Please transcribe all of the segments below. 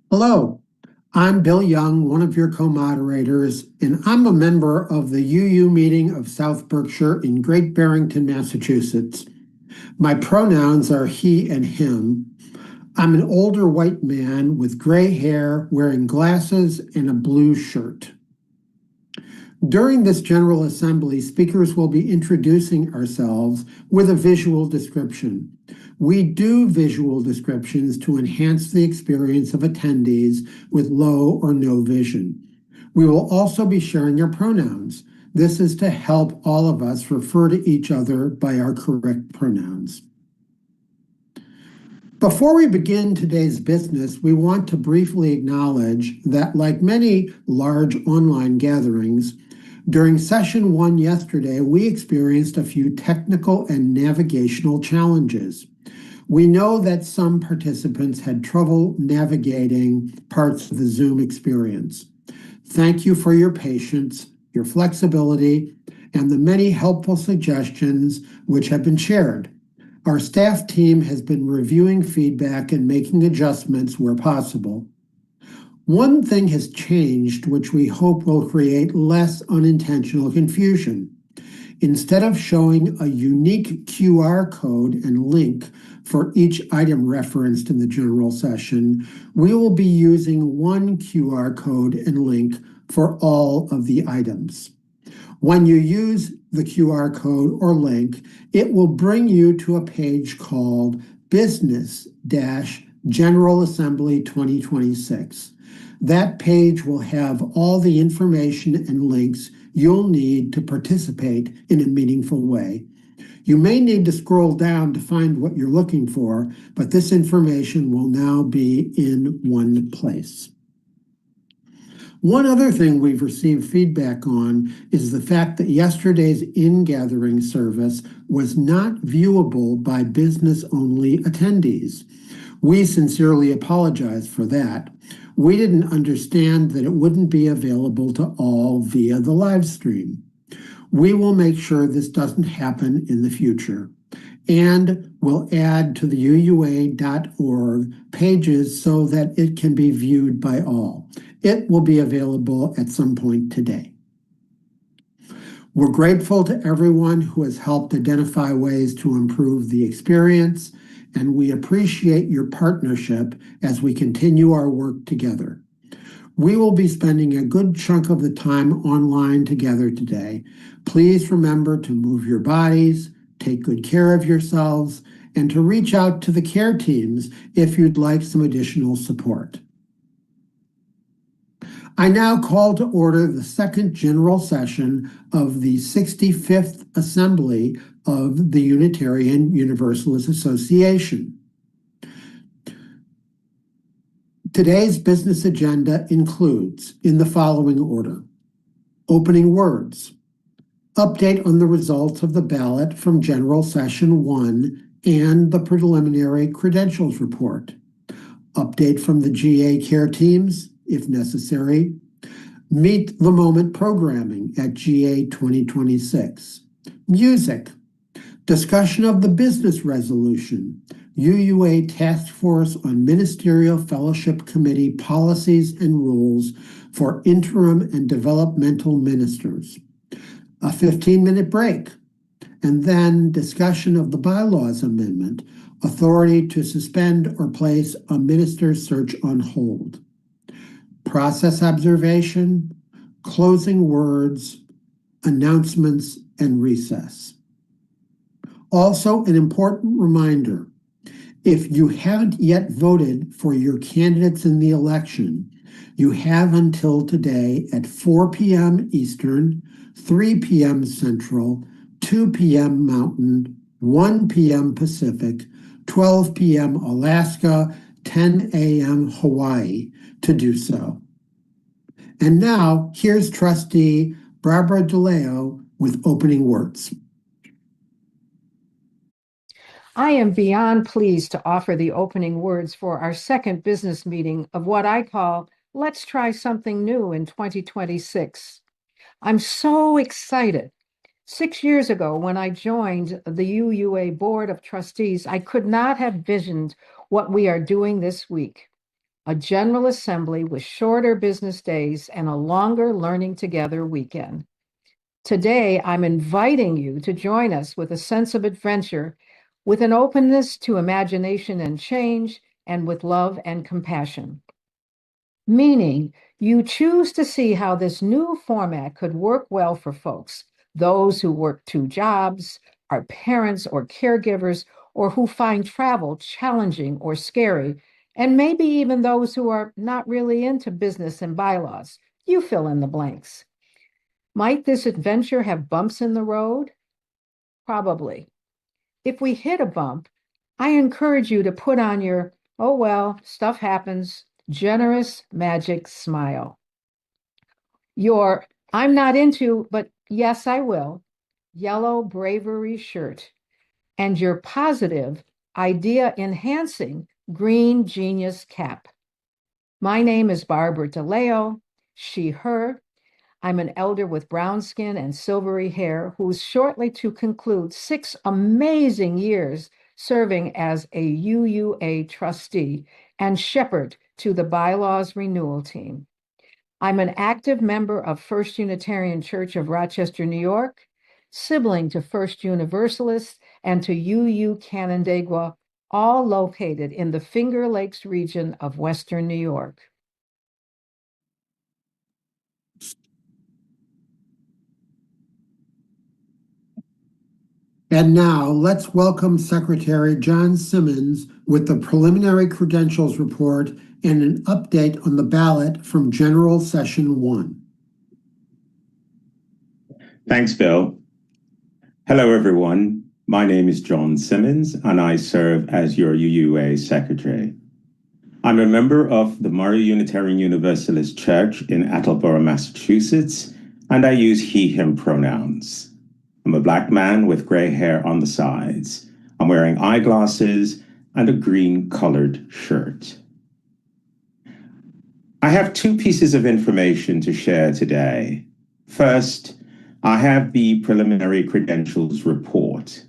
Hello, I'm Bill Young, one of your co-moderators, and I'm a member of the UU meeting of South Berkshire in Great Barrington, Massachusetts. My pronouns are he and him. I'm an older white man with gray hair, wearing glasses and a blue shirt. During this General Assembly, speakers will be introducing ourselves with a visual description. We do visual descriptions to enhance the experience of attendees with low or no vision. We will also be sharing our pronouns. This is to help all of us refer to each other by our correct pronouns. Before we begin today's business, we want to briefly acknowledge that, like many large online gatherings, during session one yesterday, we experienced a few technical and navigational challenges. We know that some participants had trouble navigating parts of the Zoom experience. Thank you for your patience, your flexibility, and the many helpful suggestions which have been shared. Our staff team has been reviewing feedback and making adjustments where possible. One thing has changed, which we hope will create less unintentional confusion. Instead of showing a unique QR code and link for each item referenced in the general session, we will be using one QR code and link for all of the items. When you use the QR code or link, it will bring you to a page called Business-General Assembly 2026. That page will have all the information and links you'll need to participate in a meaningful way. You may need to scroll down to find what you're looking for, but this information will now be in one place. One other thing we've received feedback on is the fact that yesterday's in-gathering service was not viewable by business-only attendees. We sincerely apologize for that. We didn't understand that it wouldn't be available to all via the live stream. We will make sure this doesn't happen in the future, and we'll add to the uua.org pages so that it can be viewed by all. It will be available at some point today. We're grateful to everyone who has helped identify ways to improve the experience, and we appreciate your partnership as we continue our work together. We will be spending a good chunk of the time online together today. Please remember to move your bodies, take good care of yourselves, and to reach out to the care teams if you'd like some additional support. I now call to order the second general session of the 65th Assembly of the Unitarian Universalist Association. Today's business agenda includes, in the following order: opening words, update on the results of the ballot from General Session 1 and the preliminary credentials report, update from the GA care teams, if necessary, meet the moment programming at GA 2026, music, discussion of the business resolution, UUA Task Force on Ministerial Fellowship Committee Policies and Rules for Interim and Developmental Ministers, a 15-minute break, and then discussion of the bylaws amendment, authority to suspend or place a minister's search on hold, process observation, closing words, announcements, and recess. Also, an important reminder: if you haven't yet voted for your candidates in the election, you have until today at 4 p.m. Eastern, 3 p.m. Central, 2 p.m. Mountain, 1 p.m. Pacific, 12 p.m. Alaska, 10 a.m. Hawaii to do so. And now, here's Trustee Barbara DeLeo with opening words. I am beyond pleased to offer the opening words for our second business meeting of what I call Let's Try Something New in 2026. I'm so excited. 6 years ago, when I joined the UUA Board of Trustees, I could not have visioned what we are doing this week. a General Assembly with shorter business days and a longer learning together weekend. Today, I'm inviting you to join us with a sense of adventure, with an openness to imagination and change, and with love and compassion. Meaning, you choose to see how this new format could work well for folks, those who work two jobs, are parents or caregivers, or who find travel challenging or scary, and maybe even those who are not really into business and bylaws. You fill in the blanks. Might this adventure have bumps in the road? Probably. If we hit a bump, I encourage you to put on your, oh well, stuff happens, generous magic smile. Your, I'm not into, but yes, I will, yellow bravery shirt, and your positive, idea enhancing green genius cap. My name is Barbara DeLeo, she, her. I'm an elder with brown skin and silvery hair who's shortly to conclude 6 amazing years serving as a UUA trustee and shepherd to the bylaws renewal team. I'm an active member of First Unitarian Church of Rochester, New York, sibling to First Universalist and to UU Canandaigua, all located in the Finger Lakes region of Western New York. And now let's welcome Secretary John Simmons with the preliminary credentials report and an update on the ballot from General Session 1. Thanks, Bill. Hello, everyone. My name is John Simmons, and I serve as your UUA Secretary. I'm a member of the Murray Unitarian Universalist Church in Attleboro, Massachusetts, and I use he, him pronouns. I'm a Black man with gray hair on the sides. I'm wearing eyeglasses and a green-colored shirt. I have 2 pieces of information to share today. First, I have the preliminary credentials report.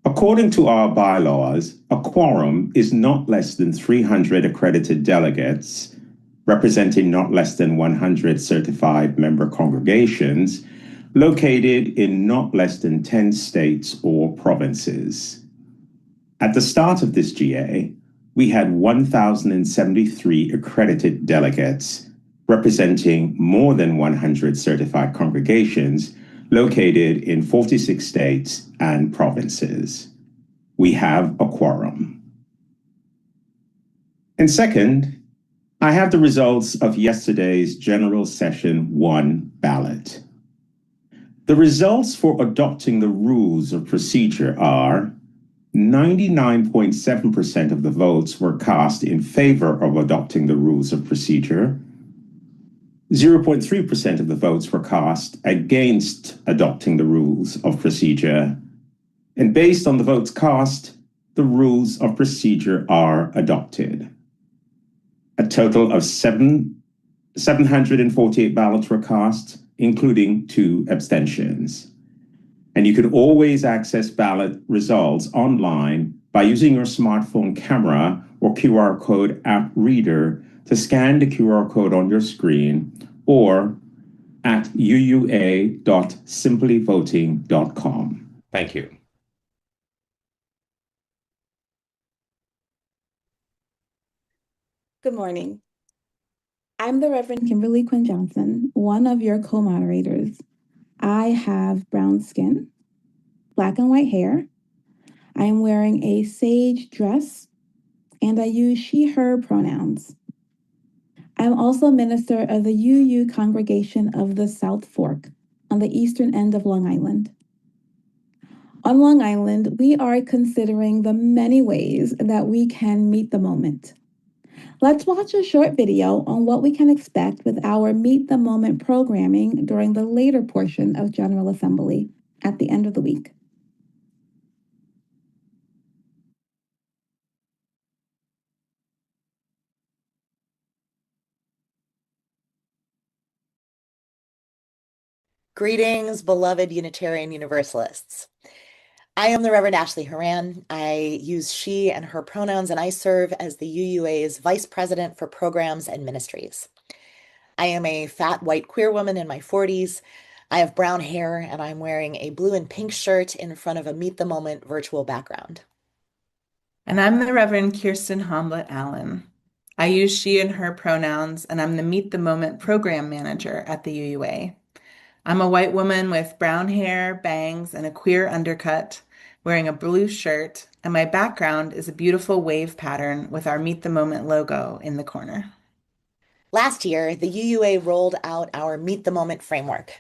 According to our bylaws, a quorum is not less than 300 accredited delegates, representing not less than 100 certified member congregations, located in not less than 10 states or provinces. At the start of this GA, we had 1,073 accredited delegates, representing more than 100 certified congregations located in 46 states and provinces. We have a quorum. And second, I have the results of yesterday's General Session 1 ballot. The results for adopting the rules of procedure are 99.7% of the votes were cast in favor of adopting the rules of procedure. 0.3% of the votes were cast against adopting the rules of procedure. And based on the votes cast, the rules of procedure are adopted. A total of 748 ballots were cast, including 2 abstentions. And you can always access ballot results online by using your smartphone camera or QR code app reader to scan the QR code on your screen or at uua.simplyvoting.com. Thank you. Good morning. I'm the Reverend Kimberly Quinn Johnson, one of your co-moderators. I have brown skin, black and white hair. I am wearing a sage dress, and I use she, her pronouns. I'm also a minister of the UU congregation of the South Fork on the eastern end of Long Island. On Long Island, we are considering the many ways that we can meet the moment. Let's watch a short video on what we can expect with our Meet the Moment programming during the later portion of General Assembly at the end of the week. Greetings, beloved Unitarian Universalists. I am the Reverend Ashley Horan. I use she and her pronouns, and I serve as the UUA's Vice President for Programs and Ministries. I am a fat white queer woman in my 40s. I have brown hair, and I'm wearing a blue and pink shirt in front of a Meet the Moment virtual background. And I'm the Reverend Kirsten Homblett Allen. I use she and her pronouns, and I'm the Meet the Moment program manager at the UUA. I'm a white woman with brown hair, bangs, and a queer undercut, wearing a blue shirt, and my background is a beautiful wave pattern with our Meet the Moment logo in the corner. Last year, the UUA rolled out our Meet the Moment framework,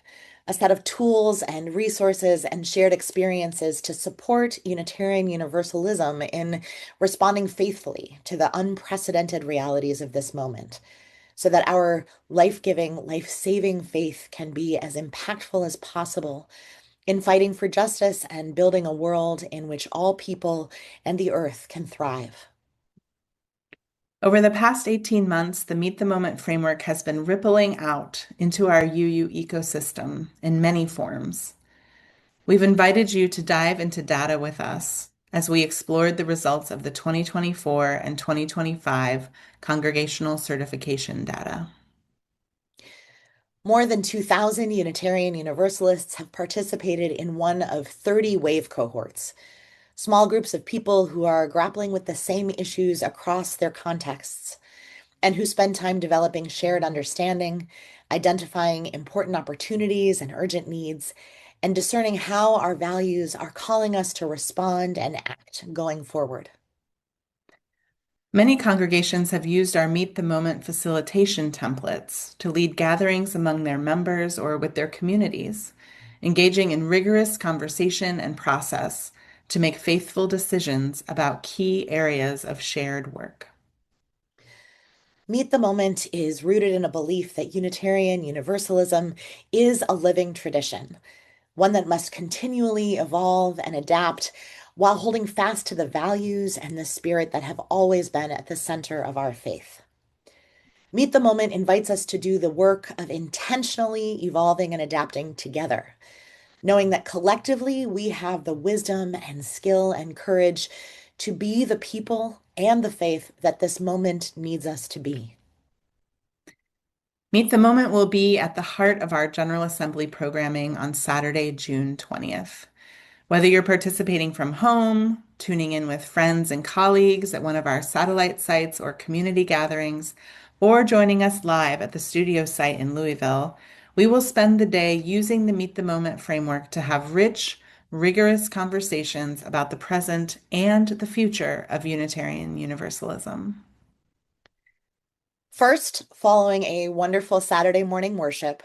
a set of tools and resources and shared experiences to support Unitarian Universalism in responding faithfully to the unprecedented realities of this moment, so that our life-giving, life-saving faith can be as impactful as possible in fighting for justice and building a world in which all people and the earth can thrive. Over the past 18 months, the Meet the Moment framework has been rippling out into our UU ecosystem in many forms. We've invited you to dive into data with us as we explored the results of the 2024 and 2025 congregational certification data. More than 2,000 Unitarian Universalists have participated in one of 30 wave cohorts, small groups of people who are grappling with the same issues across their contexts and who spend time developing shared understanding, identifying important opportunities and urgent needs, and discerning how our values are calling us to respond and act going forward. Many congregations have used our Meet the Moment facilitation templates to lead gatherings among their members or with their communities, engaging in rigorous conversation and process to make faithful decisions about key areas of shared work. Meet the Moment is rooted in a belief that Unitarian Universalism is a living tradition, one that must continually evolve and adapt while holding fast to the values and the spirit that have always been at the center of our faith. Meet the Moment invites us to do the work of intentionally evolving and adapting together, knowing that collectively we have the wisdom and skill and courage to be the people and the faith that this moment needs us to be. Meet the Moment will be at the heart of our General Assembly programming on Saturday, June 20th. Whether you're participating from home, tuning in with friends and colleagues at one of our satellite sites or community gatherings, or joining us live at the studio site in Louisville, we will spend the day using the Meet the Moment framework to have rich, rigorous conversations about the present and the future of Unitarian Universalism. First, following a wonderful Saturday morning worship,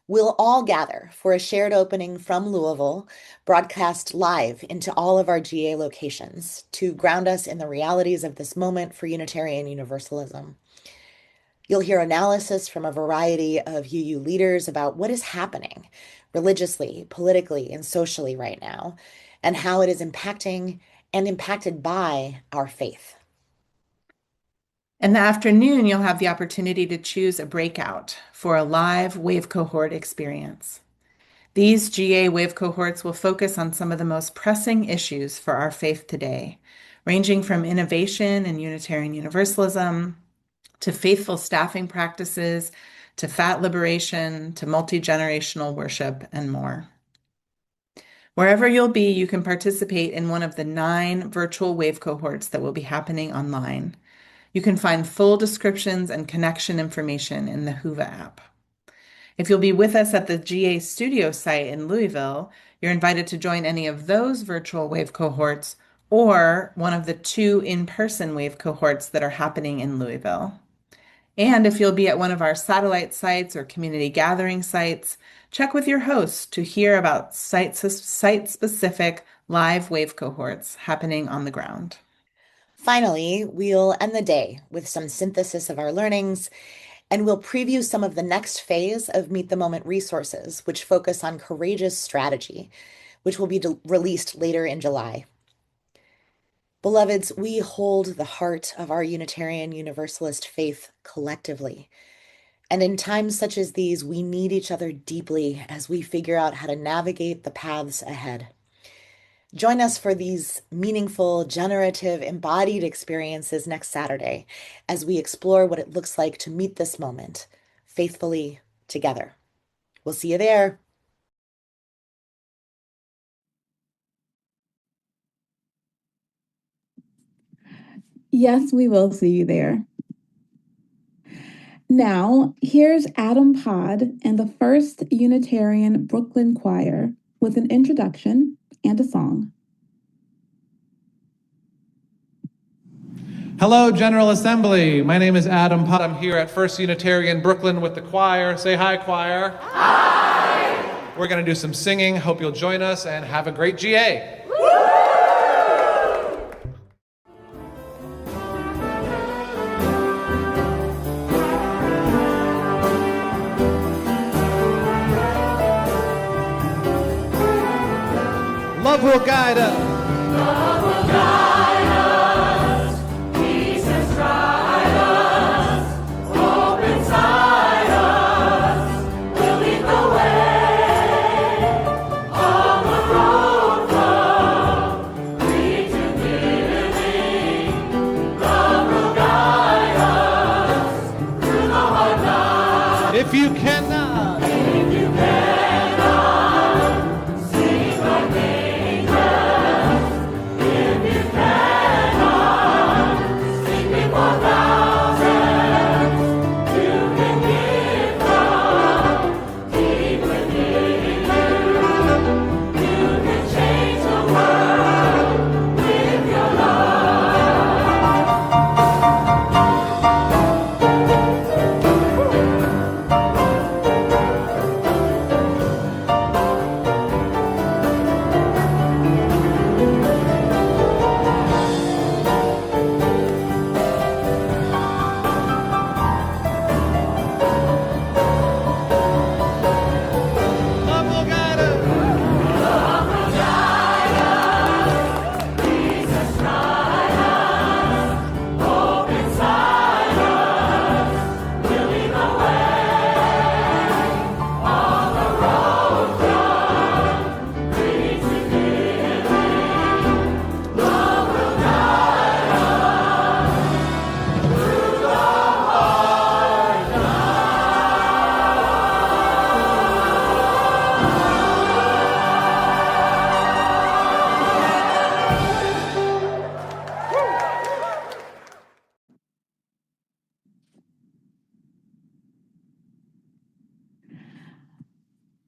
we'll all gather for a shared opening from Louisville, broadcast live into all of our GA locations to ground us in the realities of this moment for Unitarian Universalism. You'll hear analysis from a variety of UU leaders about what is happening religiously, politically, and socially right now, and how it is impacting and impacted by our faith. In the afternoon, you'll have the opportunity to choose a breakout for a live wave cohort experience. These GA wave cohorts will focus on some of the most pressing issues for our faith today, ranging from innovation in Unitarian Universalism, to faithful staffing practices, to fat liberation, to multi-generational worship, and more. Wherever you'll be, you can participate in one of the 9 virtual wave cohorts that will be happening online. You can find full descriptions and connection information in the Whova app. If you'll be with us at the GA studio site in Louisville, you're invited to join any of those virtual wave cohorts or one of the 2 in-person wave cohorts that are happening in Louisville. And if you'll be at one of our satellite sites or community gathering sites, check with your host to hear about site-specific live wave cohorts happening on the ground. Finally, we'll end the day with some synthesis of our learnings, and we'll preview some of the next phase of Meet the Moment resources, which focus on courageous strategy, which will be released later in July. Beloveds, we hold the heart of our Unitarian Universalist faith collectively. And in times such as these, we need each other deeply as we figure out how to navigate the paths ahead. Join us for these meaningful, generative, embodied experiences next Saturday as we explore what it looks like to meet this moment faithfully together. We'll see you there. Yes, we will see you there. Now, here's Adam Pod and the First Unitarian Brooklyn Choir with an introduction and a song. Hello, General Assembly. My name is Adam Pod. I'm here at First Unitarian Brooklyn with the choir. Say hi, choir. Hi. We're going to do some singing. Hope you'll join us and have a great GA. Love will guide us. Love will guide us. Peace and stride us. Hope inside us. We'll lead the way on the road from free to giving. Love will guide us through the hard night. If you cannot.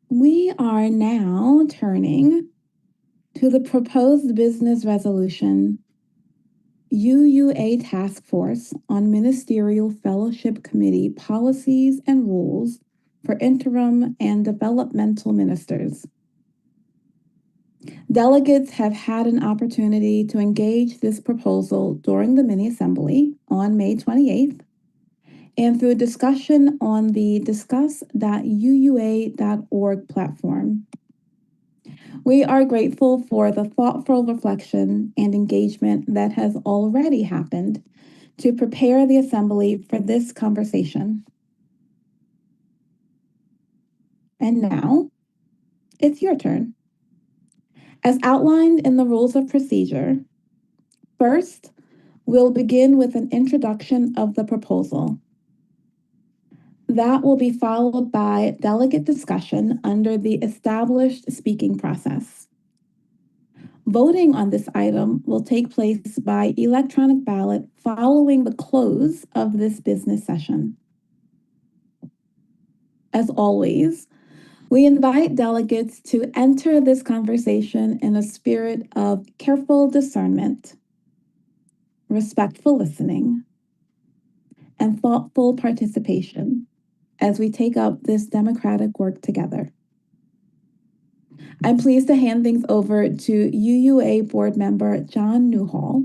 We are now turning to the proposed business resolution, UUA Task Force on Ministerial Fellowship Committee Policies and Rules for Interim and Developmental Ministers. Delegates have had an opportunity to engage this proposal during the mini-assembly on May 28th and through a discussion on the discuss.uua.org platform. We are grateful for the thoughtful reflection and engagement that has already happened to prepare the Assembly for this conversation. And now, it's your turn. As outlined in the rules of procedure, first, we'll begin with an introduction of the proposal. That will be followed by delegate discussion under the established speaking process. Voting on this item will take place by electronic ballot following the close of this business session. As always, we invite delegates to enter this conversation in a spirit of careful discernment, respectful listening, and thoughtful participation as we take up this democratic work together. I'm pleased to hand things over to UUA board member John Newhall,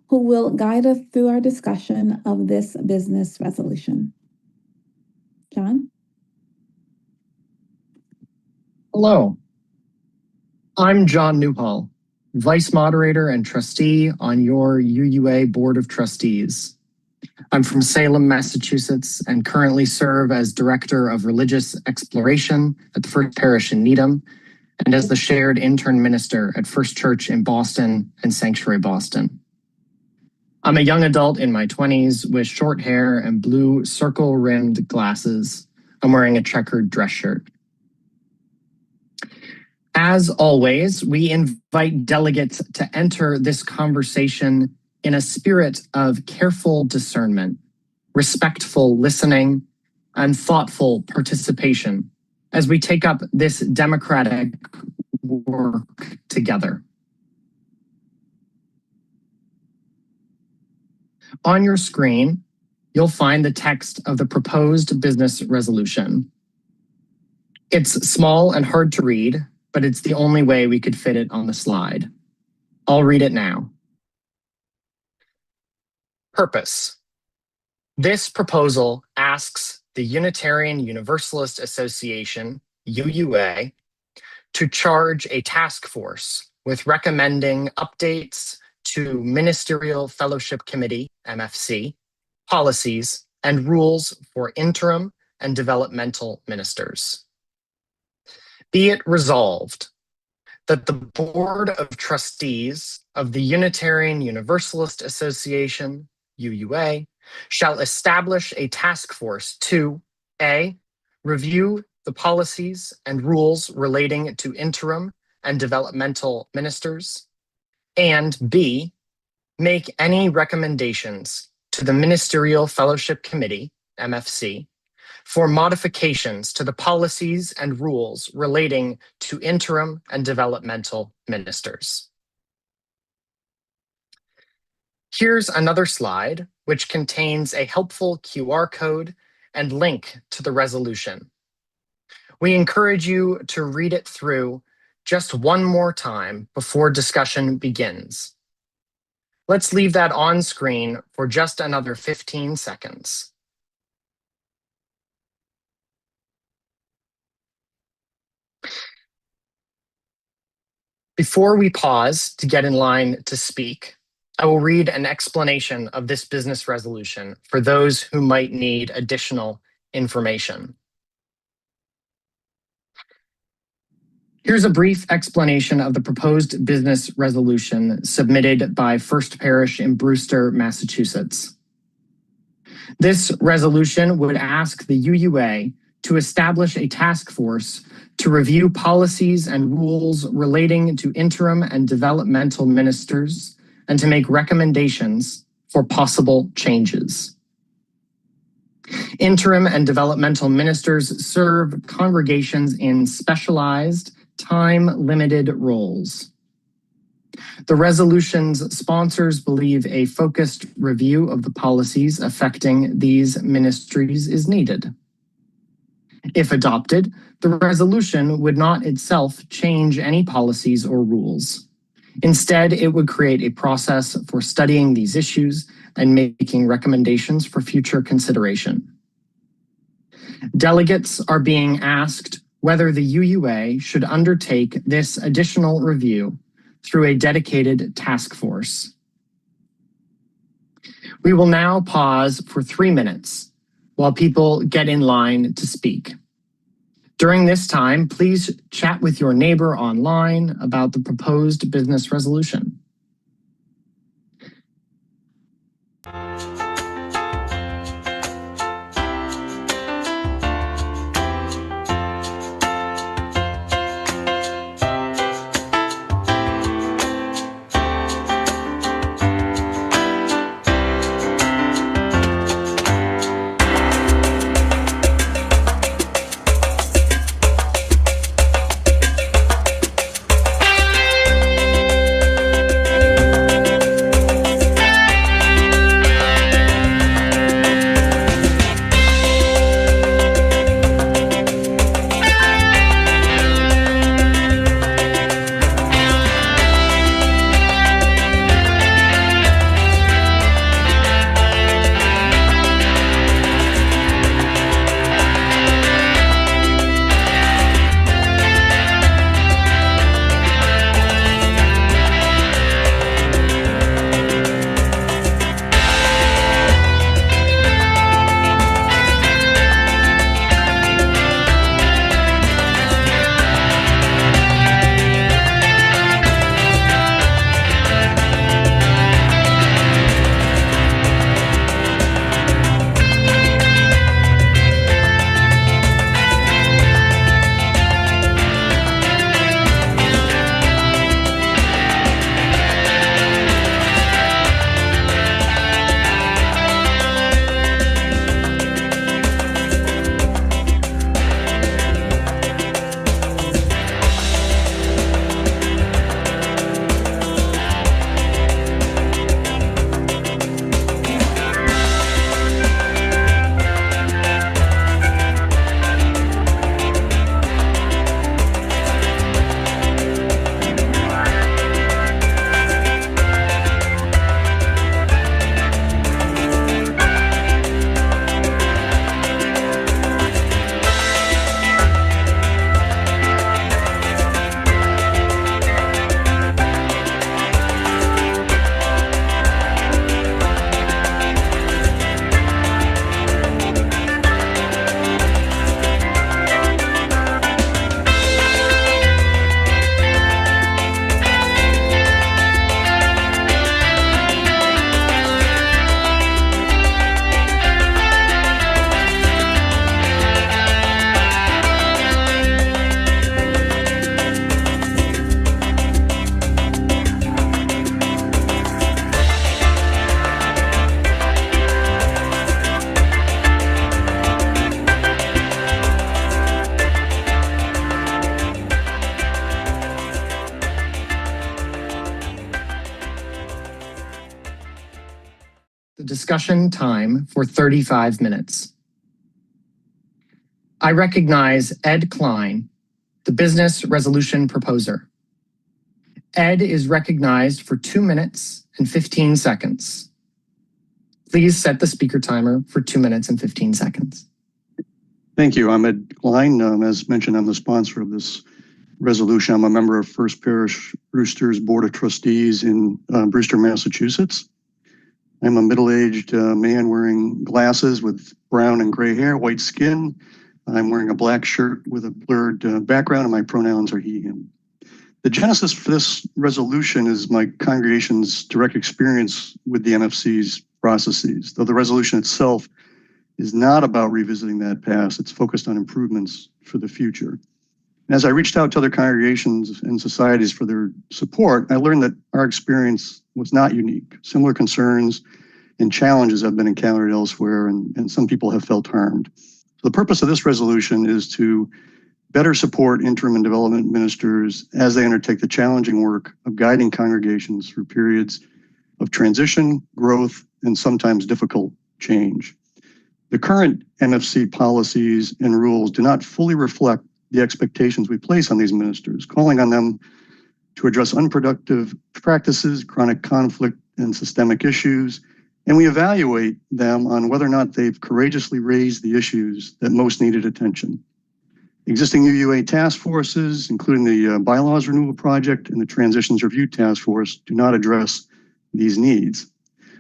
who will guide us through our discussion of this business resolution. John? Hello, I'm John Newhall, Vice Moderator and Trustee on your UUA Board of Trustees. I'm from Salem, Massachusetts, and currently serve as Director of Religious Exploration at the First Parish in Needham, and as the shared intern minister at First Church in Boston and Sanctuary Boston. I'm a young adult in my 20s with short hair and blue circle-rimmed glasses. I'm wearing a checkered dress shirt. As always, we invite delegates to enter this conversation in a spirit of careful discernment, respectful listening, and thoughtful participation as we take up this democratic work together. On your screen, you'll find the text of the proposed business resolution. It's small and hard to read, but it's the only way we could fit it on the slide. I'll read it now. Purpose. This proposal asks the Unitarian Universalist Association, UUA, to charge a task force with recommending updates to Ministerial Fellowship Committee, MFC, policies and rules for interim and developmental ministers. Be it resolved that the Board of Trustees of the Unitarian Universalist Association, UUA, shall establish a task force to A, review the policies and rules relating to interim and developmental ministers, and B, make any recommendations to the Ministerial Fellowship Committee, MFC, for modifications to the policies and rules relating to interim and developmental ministers. Here's another slide which contains a helpful QR code and link to the resolution. We encourage you to read it through just one more time before discussion begins. Let's leave that on screen for just another 15 seconds. Before we pause to get in line to speak, I will read an explanation of this business resolution for those who might need additional information. Here's a brief explanation of the proposed business resolution submitted by First Parish in Brewster, Massachusetts. This resolution would ask the UUA to establish a task force to review policies and rules relating to interim and developmental ministers and to make recommendations for possible changes. Interim and developmental ministers serve congregations in specialized, time-limited roles. The resolution's sponsors believe a focused review of the policies affecting these ministries is needed. If adopted, the resolution would not itself change any policies or rules. Instead, it would create a process for studying these issues and making recommendations for future consideration. Delegates are being asked whether the UUA should undertake this additional review through a dedicated task force. We will now pause for 3 minutes while people get in line to speak. During this time, please chat with your neighbor online about the proposed business resolution. the discussion time for 35 minutes. I recognize Ed Klein, the business resolution proposer. Ed is recognized for 2 minutes and 15 seconds. Please set the speaker timer for 2 minutes and 15 seconds. Thank you. I'm Ed Klein. As mentioned, I'm the sponsor of this resolution. I'm a member of First Parish Brewster's Board of Trustees in Brewster, Massachusetts. I'm a middle-aged man wearing glasses with brown and gray hair, white skin. I'm wearing a black shirt with a blurred background, and my pronouns are he, him. The genesis for this resolution is my congregation's direct experience with the MFC's processes. Though the resolution itself is not about revisiting that past, it's focused on improvements for the future. As I reached out to other congregations and societies for their support, I learned that our experience was not unique. Similar concerns and challenges have been encountered elsewhere, and some people have felt harmed. So the purpose of this resolution is to better support interim and development ministers as they undertake the challenging work of guiding congregations through periods of transition, growth, and sometimes difficult change. The current MFC policies and rules do not fully reflect the expectations we place on these ministers, calling on them to address unproductive practices, chronic conflict, and systemic issues, and we evaluate them on whether or not they've courageously raised the issues that most needed attention. Existing UUA task forces, including the Bylaws Renewal Project and the Transitions Review Task Force, do not address these needs.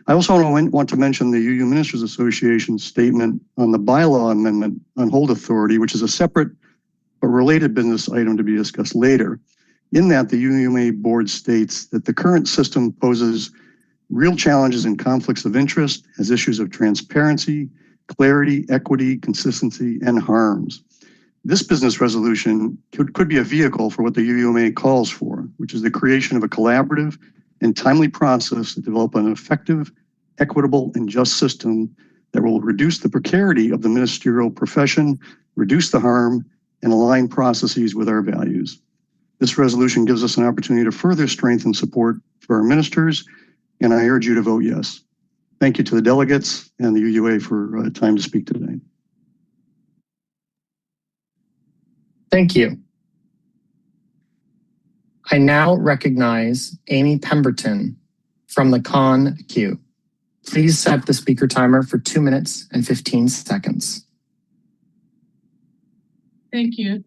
I also want to mention the UU Ministers Association's statement on the bylaw amendment on hold authority, which is a separate but related business item to be discussed later. In that, the UUMA board states that the current system poses real challenges and conflicts of interest, has issues of transparency, clarity, equity, consistency, and harms. This business resolution could be a vehicle for what the UUMA calls for, which is the creation of a collaborative and timely process to develop an effective, equitable, and just system that will reduce the precarity of the ministerial profession, reduce the harm, and align processes with our values. This resolution gives us an opportunity to further strengthen support for our ministers, and I urge you to vote yes. Thank you to the delegates and the UUA for time to speak today. Thank you. I now recognize Amy Pemberton from the Con queue. Please set the speaker timer for 2 minutes and 15 seconds. Thank you.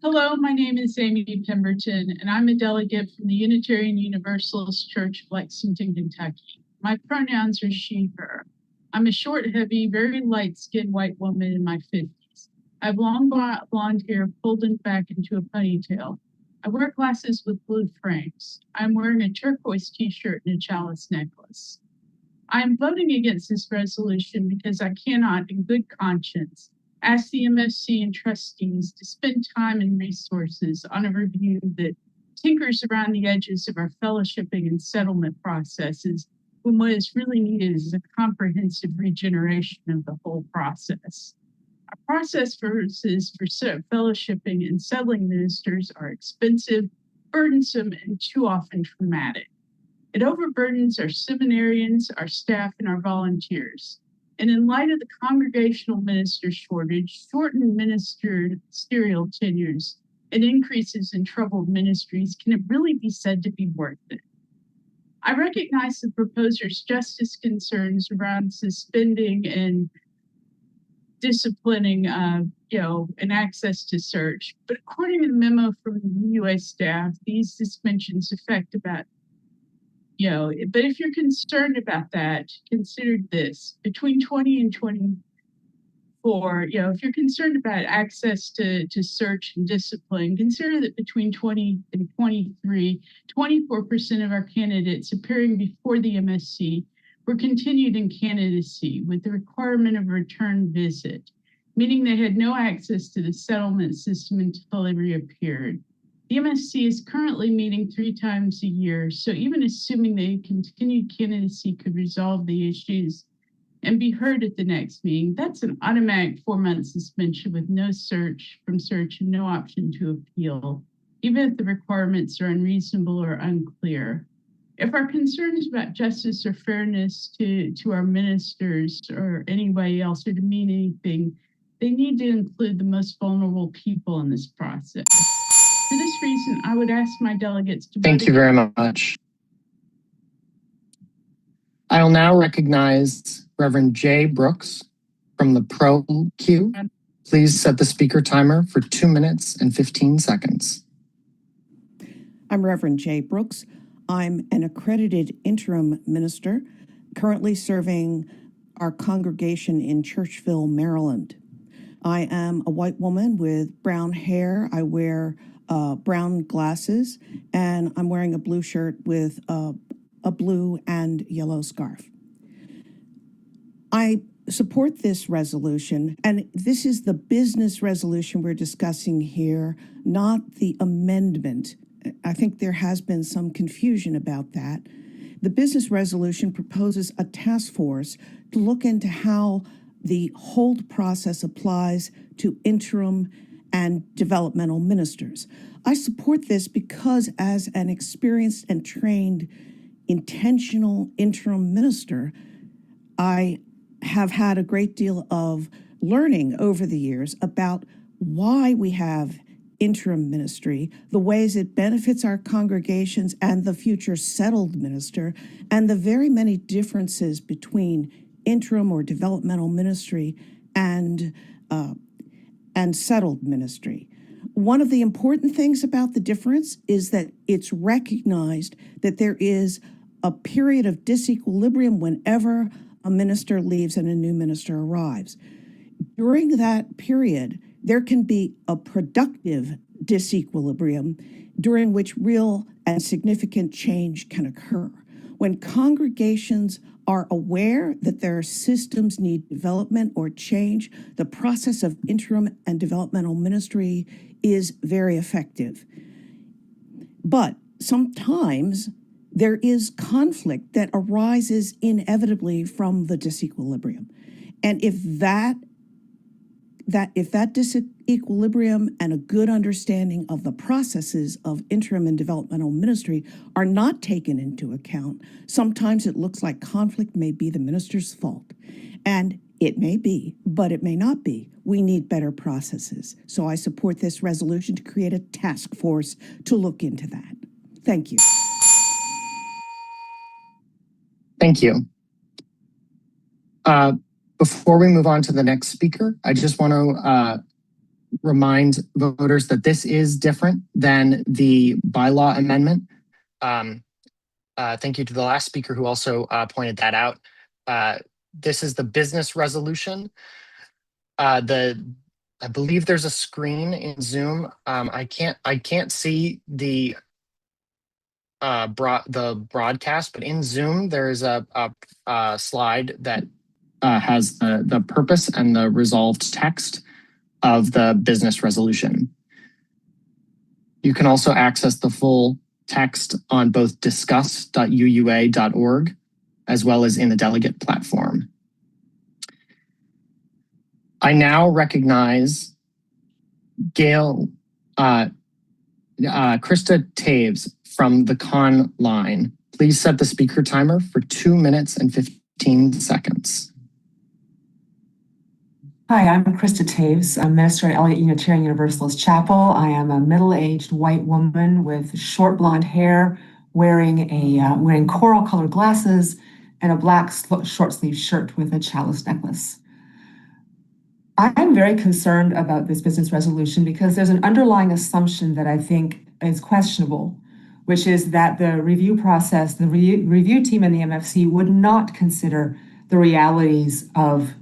Hello, my name is Amy Pemberton, and I'm a delegate from the Unitarian Universalist Church of Lexington, Kentucky. My pronouns are she, her. I'm a short, heavy, very light-skinned white woman in my 50s. I have long blonde hair pulled in back into a ponytail. I wear glasses with blue frames. I'm wearing a turquoise t-shirt and a chalice necklace. I am voting against this resolution because I cannot, in good conscience, ask the MFC and trustees to spend time and resources on a review that tinkers around the edges of our fellowshipping and settlement processes when what is really needed is a comprehensive regeneration of the whole process. Our process versus for fellowshipping and settling ministers are expensive, burdensome, and too often traumatic. It overburdens our seminarians, our staff, and our volunteers. And in light of the congregational minister shortage, shortened ministerial tenures, and increases in troubled ministries, can it really be said to be worth it? I recognize the proposer's justice concerns around suspending and disciplining, and access to search. But according to the memo from the UUA staff, these suspensions affect about but if you're concerned about that, consider this. Between 20 and 24, if you're concerned about access to search and discipline, consider that between 20 and 23, 24% of our candidates appearing before the MSC were continued in candidacy with the requirement of a return visit, meaning they had no access to the settlement system until they reappeared. The MSC is currently meeting 3 times a year, so even assuming they continued candidacy could resolve the issues and be heard at the next meeting, that's an automatic 4-month suspension with no search and no option to appeal, even if the requirements are unreasonable or unclear. If our concern is about justice or fairness to our ministers or anybody else, or to mean anything, they need to include the most vulnerable people in this process. For this reason, I would ask my delegates to Thank you very much. I will now recognize Reverend Jay Brooks from the Pro queue. Please set the speaker timer for 2 minutes and 15 seconds. I'm Reverend Jay Brooks. I'm an accredited interim minister, currently serving our congregation in Churchville, Maryland. I am a white woman with brown hair. I wear brown glasses, and I'm wearing a blue shirt with a blue and yellow scarf. I support this resolution, and this is the business resolution we're discussing here, not the amendment. I think there has been some confusion about that. The business resolution proposes a task force to look into how the hold process applies to interim and developmental ministers. I support this because as an experienced and trained intentional interim minister, I have had a great deal of learning over the years about why we have interim ministry, the ways it benefits our congregations and the future settled minister, and the very many differences between interim or developmental ministry and settled ministry. One of the important things about the difference is that it's recognized that there is a period of disequilibrium whenever a minister leaves and a new minister arrives. During that period, there can be a productive disequilibrium during which real and significant change can occur. When congregations are aware that their systems need development or change, the process of interim and developmental ministry is very effective. But sometimes there is conflict that arises inevitably from the disequilibrium. And if that disequilibrium and a good understanding of the processes of interim and developmental ministry are not taken into account, sometimes it looks like conflict may be the minister's fault. And it may be, but it may not be. We need better processes. So I support this resolution to create a task force to look into that. Thank you. Thank you. Before we move on to the next speaker, I just want to remind voters that this is different than the bylaw amendment. Thank you to the last speaker who also pointed that out. This is the business resolution. I believe there's a screen in Zoom. I can't see the broadcast, but in Zoom there is a slide that has the purpose and the resolved text of the business resolution. You can also access the full text on both discuss.uua.org as well as in the delegate platform. I now recognize Krista Taves from the Con line. Please set the speaker timer for 2 minutes and 15 seconds. Hi, I'm Krista Taves. I'm minister at Elliott Unitarian Universalist Chapel. I am a middle-aged white woman with short blonde hair, wearing coral-colored glasses and a black short-sleeve shirt with a chalice necklace. I'm very concerned about this business resolution because there's an underlying assumption that I think is questionable, which is that the review process, the review team in the MFC would not consider the realities of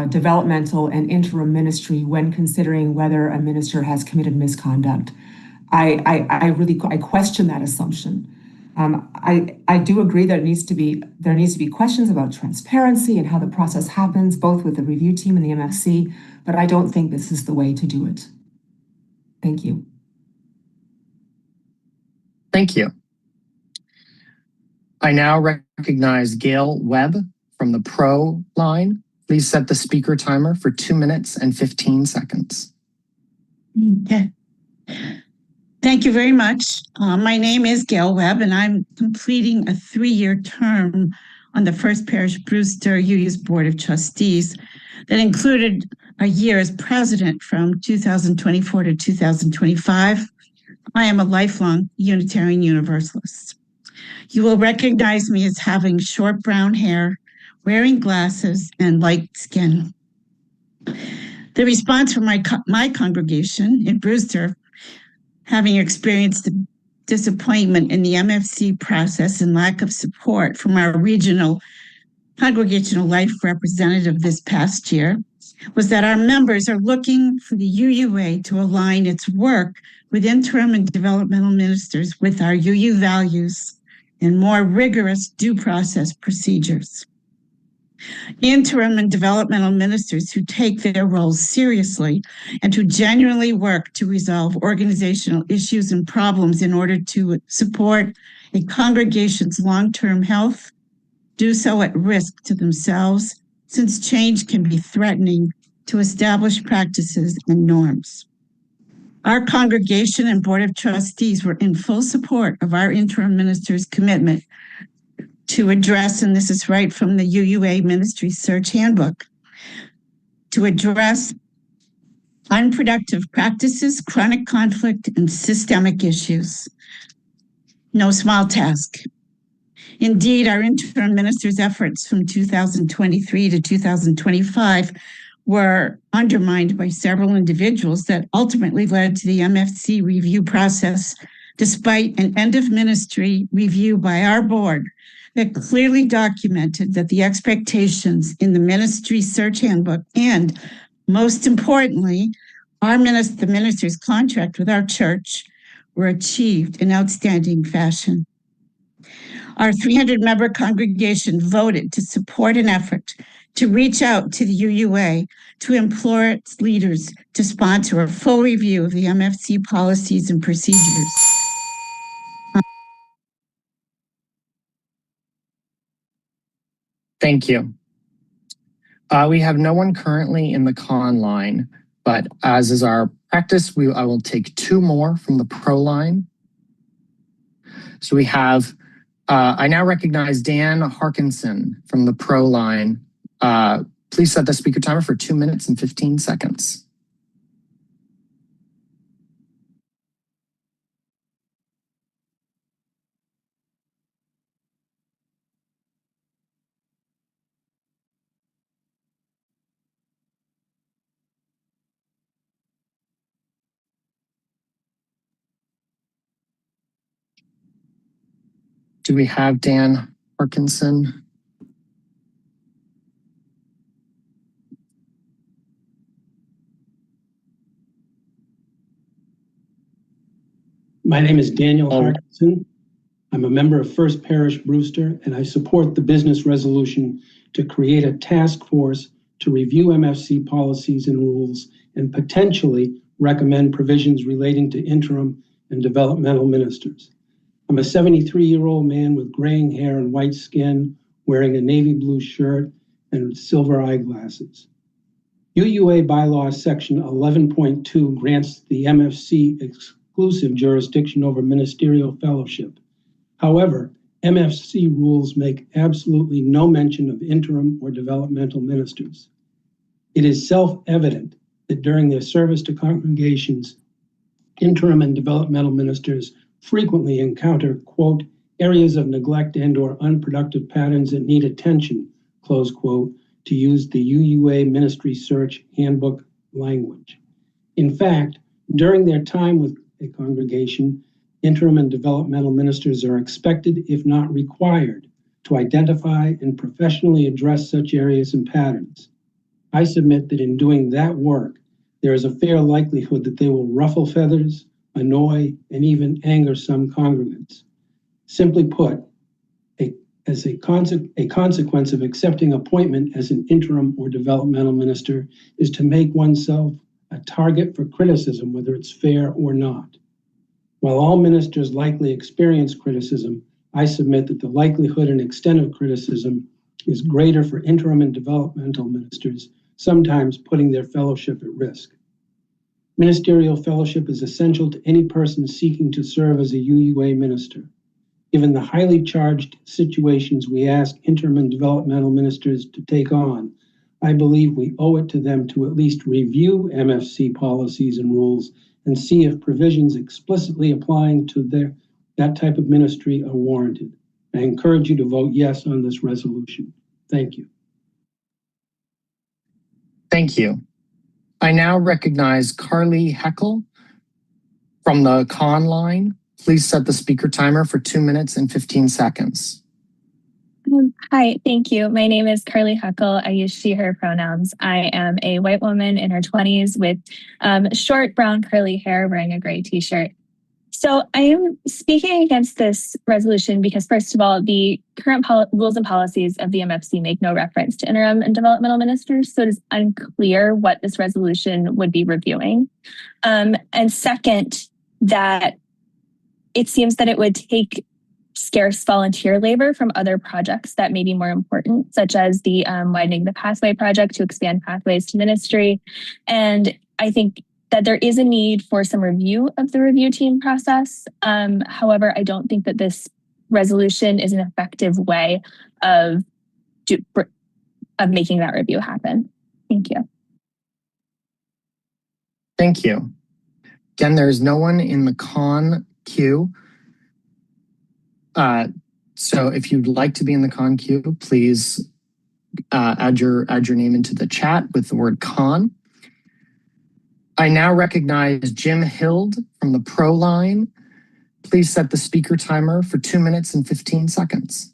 developmental and interim ministry when considering whether a minister has committed misconduct. I question that assumption. I do agree that there needs to be questions about transparency and how the process happens, both with the review team and the MFC, but I don't think this is the way to do it. Thank you. Thank you. I now recognize Gail Webb from the Pro line. Please set the speaker timer for 2 minutes and 15 seconds. Okay. Thank you very much. My name is Gail Webb, and I'm completing a 3-year term on the First Parish Brewster UU's Board of Trustees that included a year as president from 2024 to 2025. I am a lifelong Unitarian Universalist. You will recognize me as having short brown hair, wearing glasses, and light skin. The response from my congregation in Brewster, having experienced the disappointment in the MFC process and lack of support from our regional congregational life representative this past year, was that our members are looking for the UUA to align its work with interim and developmental ministers with our UU values and more rigorous due process procedures. Interim and developmental ministers who take their roles seriously and who genuinely work to resolve organizational issues and problems in order to support a congregation's long-term health do so at risk to themselves, since change can be threatening to established practices and norms. Our congregation and Board of Trustees were in full support of our interim minister's commitment to address, and this is right from the UUA Ministry Search Handbook, to address unproductive practices, chronic conflict, and systemic issues. No small task. Indeed, our interim minister's efforts from 2023 to 2025 were undermined by several individuals that ultimately led to the MFC review process, despite an end of ministry review by our board that clearly documented that the expectations in the ministry search handbook and, most importantly, the minister's contract with our church were achieved in outstanding fashion. Our 300-member congregation voted to support an effort to reach out to the UUA to implore its leaders to sponsor a full review of the MFC policies and procedures. Thank you. We have no one currently in the con line, but as is our practice, I will take 2 more from the pro line. So we have, I now recognize Dan Harkinson from the pro line. Please set the speaker timer for 2 minutes and 15 seconds. Do we have Dan Harkinson? My name is Daniel Harkinson. I'm a member of First Parish Brewster, and I support the business resolution to create a task force to review MFC policies and rules and potentially recommend provisions relating to interim and developmental ministers. I'm a 73-year-old man with graying hair and white skin, wearing a navy blue shirt and silver eyeglasses. UUA bylaw section 11.2 grants the MFC exclusive jurisdiction over ministerial fellowship. However, MFC rules make absolutely no mention of interim or developmental ministers. It is self-evident that during their service to congregations, interim and developmental ministers frequently encounter, quote, areas of neglect and or unproductive patterns that need attention, close quote, to use the UUA Ministry Search Handbook language. In fact, during their time with a congregation, interim and developmental ministers are expected, if not required, to identify and professionally address such areas and patterns. I submit that in doing that work, there is a fair likelihood that they will ruffle feathers, annoy, and even anger some congregants. Simply put, as a consequence of accepting appointment as an interim or developmental minister is to make oneself a target for criticism, whether it's fair or not. While all ministers likely experience criticism, I submit that the likelihood and extent of criticism is greater for interim and developmental ministers, sometimes putting their fellowship at risk. Ministerial fellowship is essential to any person seeking to serve as a UUA minister. Given the highly charged situations we ask interim and developmental ministers to take on, I believe we owe it to them to at least review MFC policies and rules and see if provisions explicitly applying to that type of ministry are warranted. I encourage you to vote yes on this resolution. Thank you. Thank you. I now recognize Carly Heckel from the con line. Please set the speaker timer for 2 minutes and 15 seconds. Hi, thank you. My name is Carly Huckle. I use she, her pronouns. I am a white woman in her 20s with short brown curly hair wearing a gray t-shirt. So I am speaking against this resolution because, first of all, the current rules and policies of the MFC make no reference to interim and developmental ministers, so it is unclear what this resolution would be reviewing. And second, that it seems that it would take scarce volunteer labor from other projects that may be more important, such as the Widening the Pathway project to expand pathways to ministry. And I think that there is a need for some review of the review team process. However, I don't think that this resolution is an effective way of making that review happen. Thank you. Thank you. Again, there is no one in the con queue. So if you'd like to be in the con queue, please add your name into the chat with the word con. I now recognize Jim Hild from the Pro line. Please set the speaker timer for 2 minutes and 15 seconds.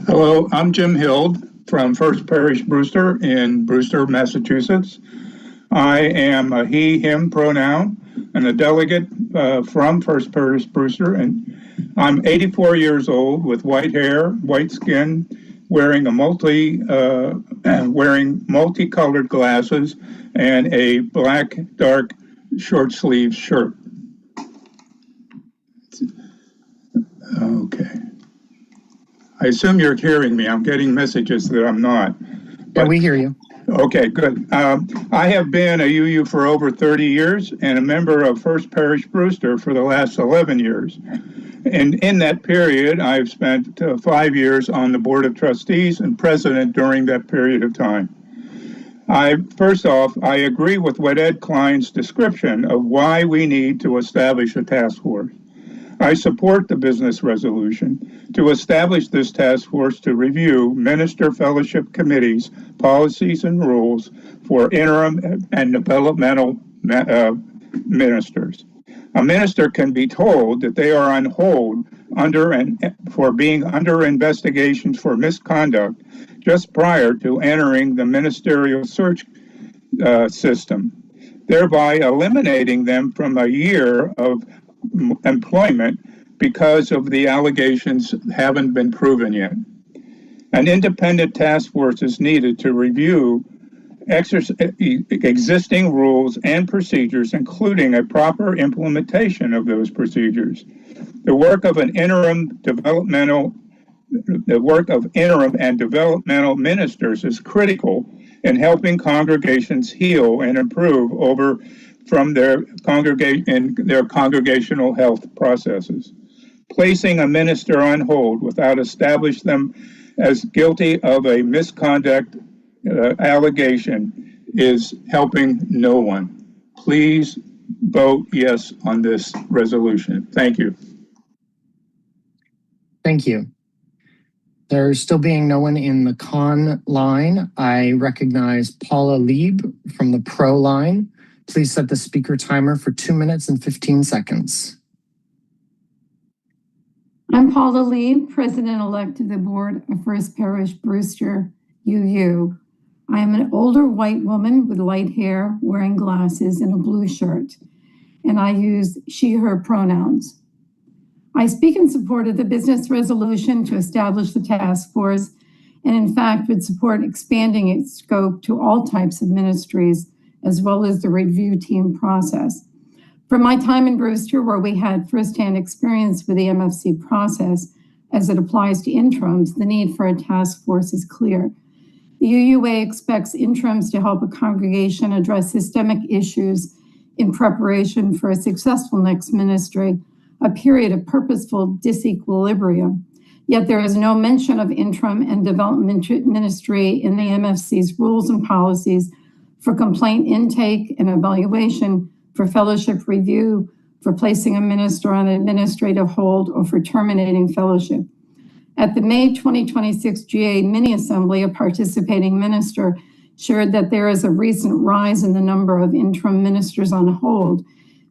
Hello, I'm Jim Hild from First Parish Brewster in Brewster, Massachusetts. I am a he, him pronoun and a delegate from First Parish Brewster. And I'm 84 years old with white hair, white skin, wearing multicolored glasses and a black, dark, short sleeve shirt. Okay. I assume you're hearing me. I'm getting messages that I'm not. But, yeah, we hear you. Okay, good. I have been a UU for over 30 years and a member of First Parish Brewster for the last 11 years. And in that period, I've spent 5 years on the Board of Trustees and president during that period of time. First off, I agree with Ed Klein's description of why we need to establish a task force. I support the business resolution to establish this task force to review minister fellowship committees, policies, and rules for interim and developmental ministers. A minister can be told that they are on hold for being under investigations for misconduct just prior to entering the ministerial search system, thereby eliminating them from a year of employment because of the allegations haven't been proven yet. An independent task force is needed to review existing rules and procedures, including a proper implementation of those procedures. The work of interim and developmental ministers is critical in helping congregations heal and improve from their congregational health processes. Placing a minister on hold without establishing them as guilty of a misconduct allegation is helping no one. Please vote yes on this resolution. Thank you. Thank you. There's still being no one in the con line. I recognize Paula Lieb from the Pro line. Please set the speaker timer for 2 minutes and 15 seconds. I'm Paula Lieb, President-elect of the Board of First Parish Brewster, UU. I am an older white woman with light hair, wearing glasses and a blue shirt, and I use she, her pronouns. I speak in support of the business resolution to establish the task force, and in fact would support expanding its scope to all types of ministries, as well as the review team process. From my time in Brewster, where we had firsthand experience with the MFC process as it applies to interims, the need for a task force is clear. The UUA expects interims to help a congregation address systemic issues in preparation for a successful next ministry, a period of purposeful disequilibrium. Yet there is no mention of interim and development ministry in the MFC's rules and policies for complaint intake and evaluation, for fellowship review, for placing a minister on administrative hold, or for terminating fellowship. At the May 2026 GA mini-assembly, a participating minister shared that there is a recent rise in the number of interim ministers on hold,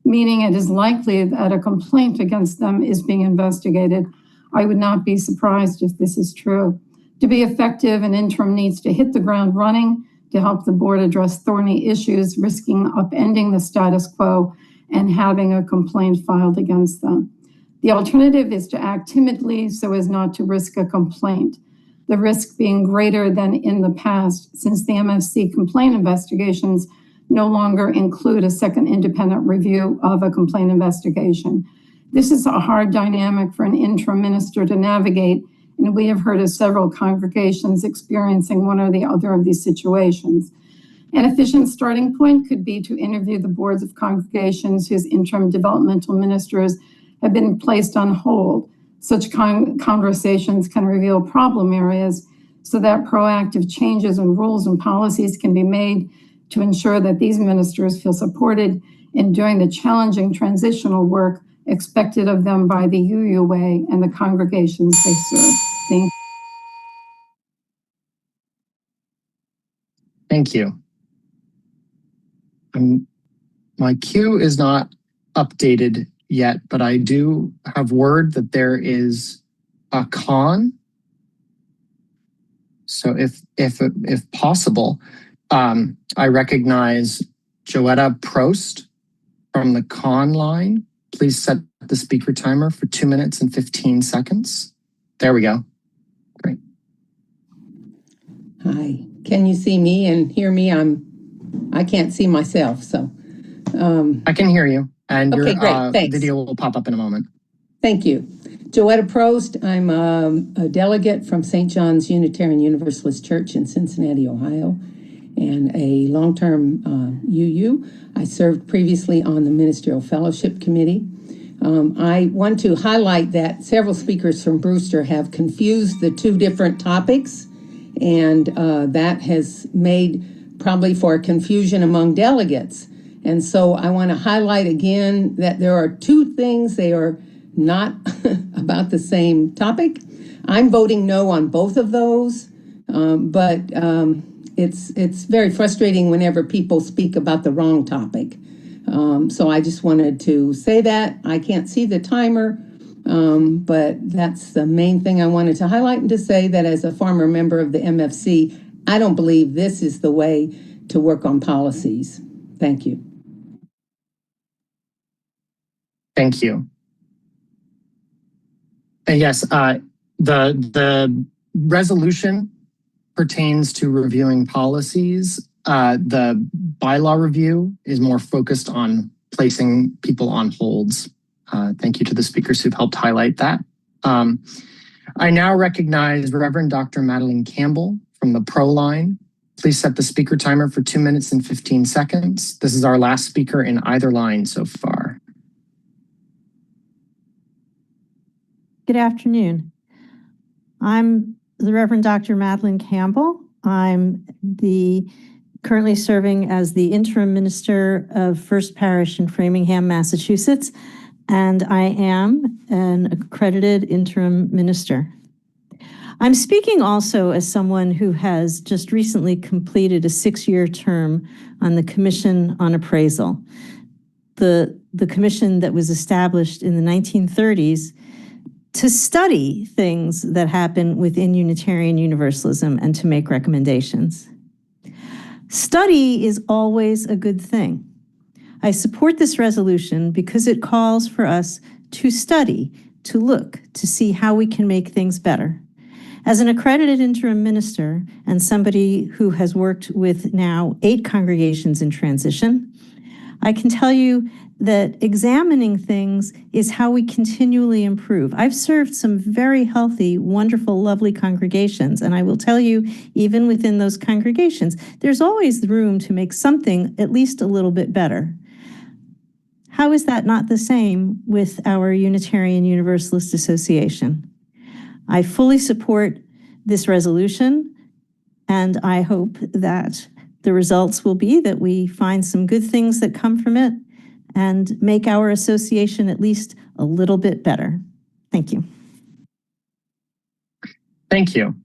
meaning it is likely that a complaint against them is being investigated. I would not be surprised if this is true. To be effective, an interim needs to hit the ground running to help the board address thorny issues, risking upending the status quo and having a complaint filed against them. The alternative is to act timidly so as not to risk a complaint, the risk being greater than in the past, since the MFC complaint investigations no longer include a second independent review of a complaint investigation. This is a hard dynamic for an interim minister to navigate, and we have heard of several congregations experiencing one or the other of these situations. An efficient starting point could be to interview the boards of congregations whose interim developmental ministers have been placed on hold. Such conversations can reveal problem areas so that proactive changes in rules and policies can be made to ensure that these ministers feel supported in doing the challenging transitional work expected of them by the UUA and the congregations they serve. Thank you. My queue is not updated yet, but I do have word that there is a con. So if possible, I recognize Joetta Prost from the con line. Please set the speaker timer for 2 minutes and 15 seconds. There we go. Great. Hi, can you see me and hear me? I can't see myself, so. I can hear you, and okay, your great, video will pop up in a moment. Thank you. Joetta Prost, I'm a delegate from St. John's Unitarian Universalist Church in Cincinnati, Ohio, and a long-term UU. I served previously on the Ministerial Fellowship Committee. I want to highlight that several speakers from Brewster have confused the two different topics, and that has made probably for confusion among delegates. And so I want to highlight again that there are two things. They are not about the same topic. I'm voting no on both of those, but it's very frustrating whenever people speak about the wrong topic. So I just wanted to say that. I can't see the timer, but that's the main thing I wanted to highlight, and to say that as a former member of the MFC, I don't believe this is the way to work on policies. Thank you. Thank you. And yes, the resolution pertains to reviewing policies. The bylaw review is more focused on placing people on holds. Thank you to the speakers who've helped highlight that. I now recognize Reverend Dr. Madeline Campbell from the Pro line. Please set the speaker timer for 2 minutes and 15 seconds. This is our last speaker in either line so far. Good afternoon. I'm the Reverend Dr. Madeline Campbell. I'm currently serving as the interim minister of First Parish in Framingham, Massachusetts, and I am an accredited interim minister. I'm speaking also as someone who has just recently completed a 6-year term on the Commission on Appraisal, the commission that was established in the 1930s to study things that happen within Unitarian Universalism and to make recommendations. Study is always a good thing. I support this resolution because it calls for us to study to look to see how we can make things better. As an accredited interim minister and somebody who has worked with now 8 congregations in transition, I can tell you that examining things is how we continually improve. I've served some very healthy, wonderful, lovely congregations, and I will tell you, even within those congregations, there's always room to make something at least a little bit better. How is that not the same with our Unitarian Universalist Association? I fully support this resolution, and I hope that the results will be that we find some good things that come from it and make our association at least a little bit better. Thank you. Thank you.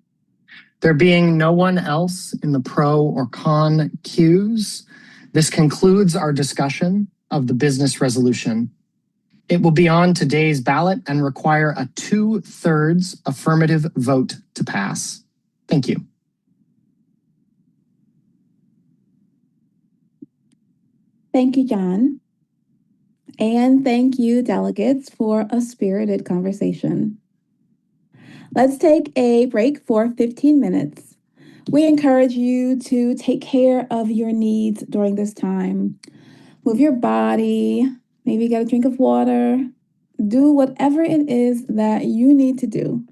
There being no one else in the pro or con queues, this concludes our discussion of the business resolution. It will be on today's ballot and require a 2/3 affirmative vote to pass. Thank you. Thank you, John. And thank you, delegates, for a spirited conversation. Let's take a break for 15 minutes. We encourage you to take care of your needs during this time. Move your body, maybe get a drink of water. Do whatever it is that you need to do.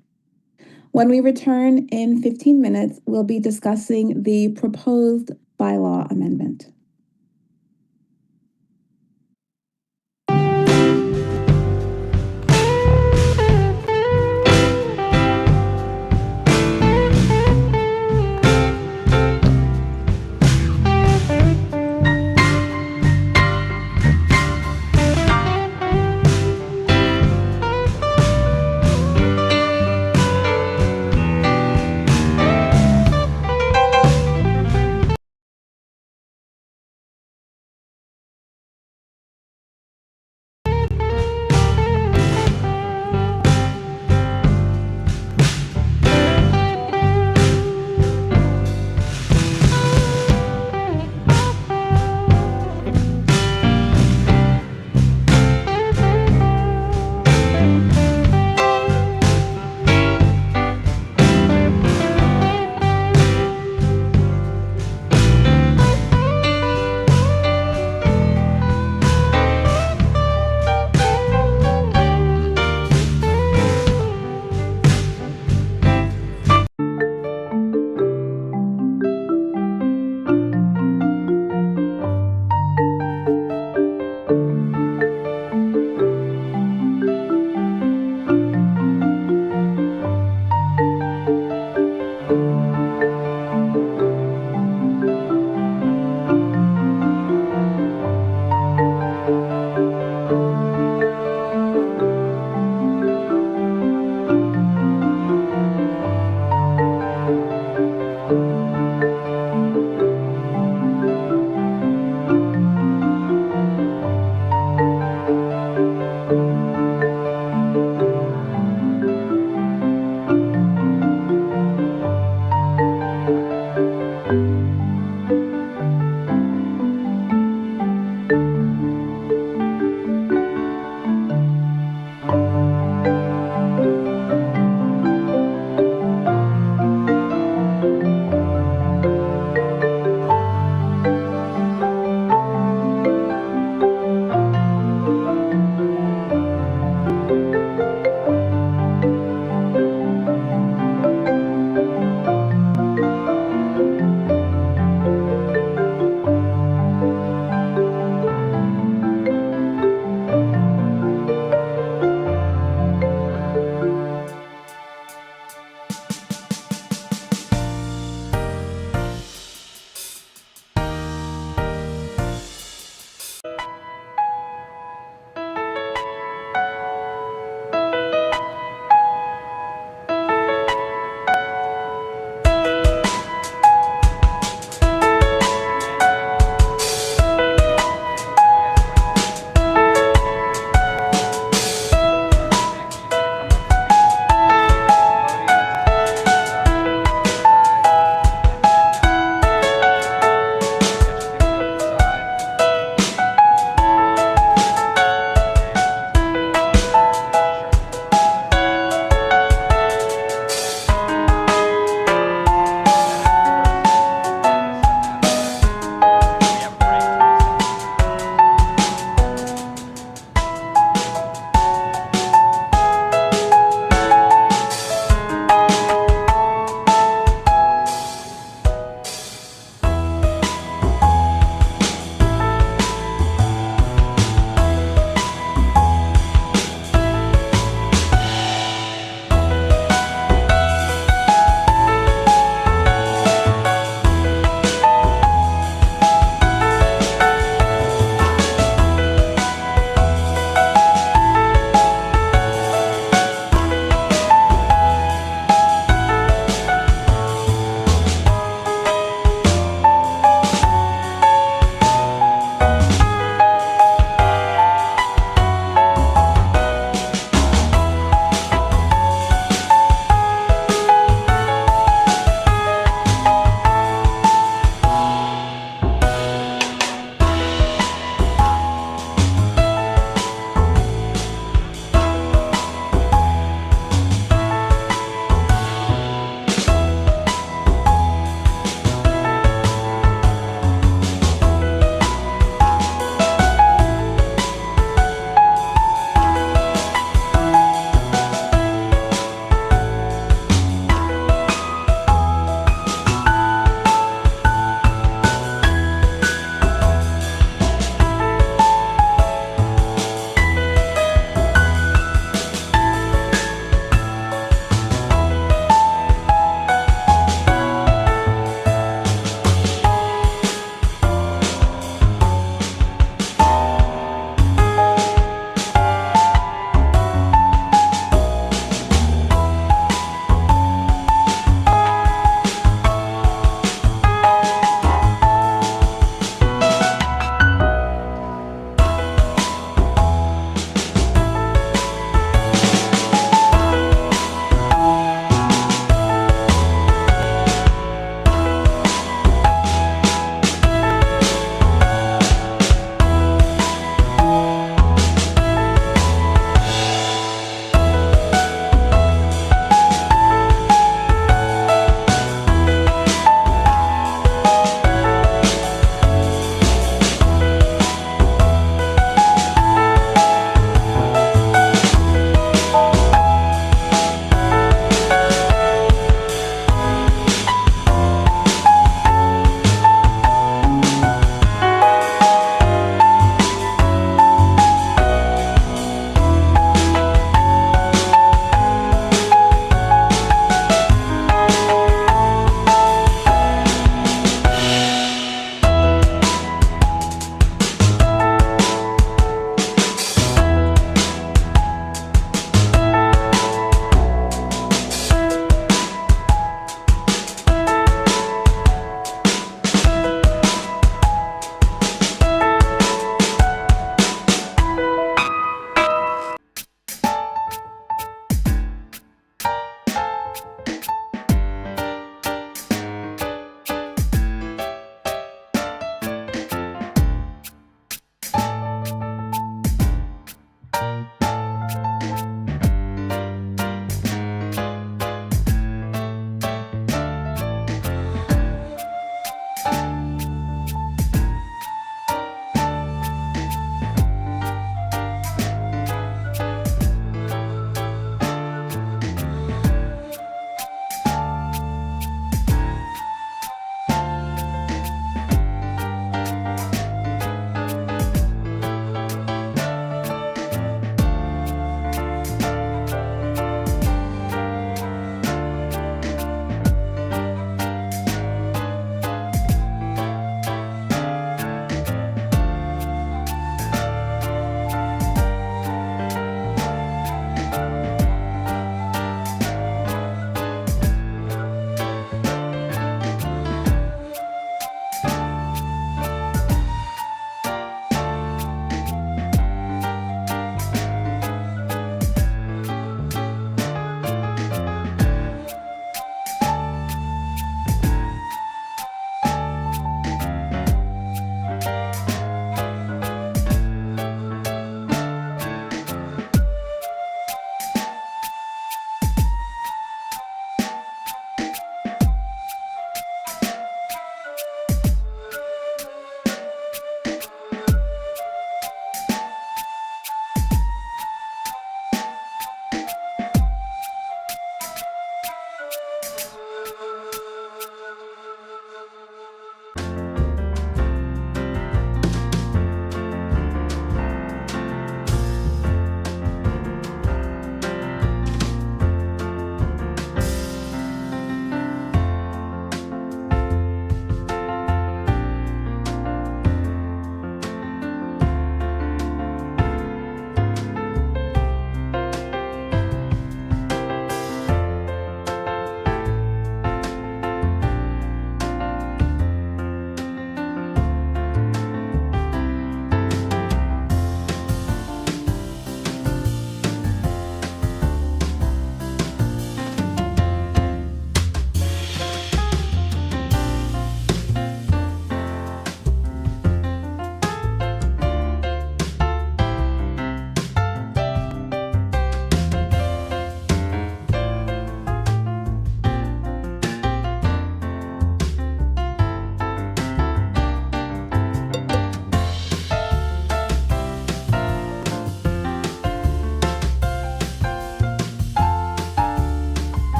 When we return in 15 minutes, we'll be discussing the proposed bylaw amendment.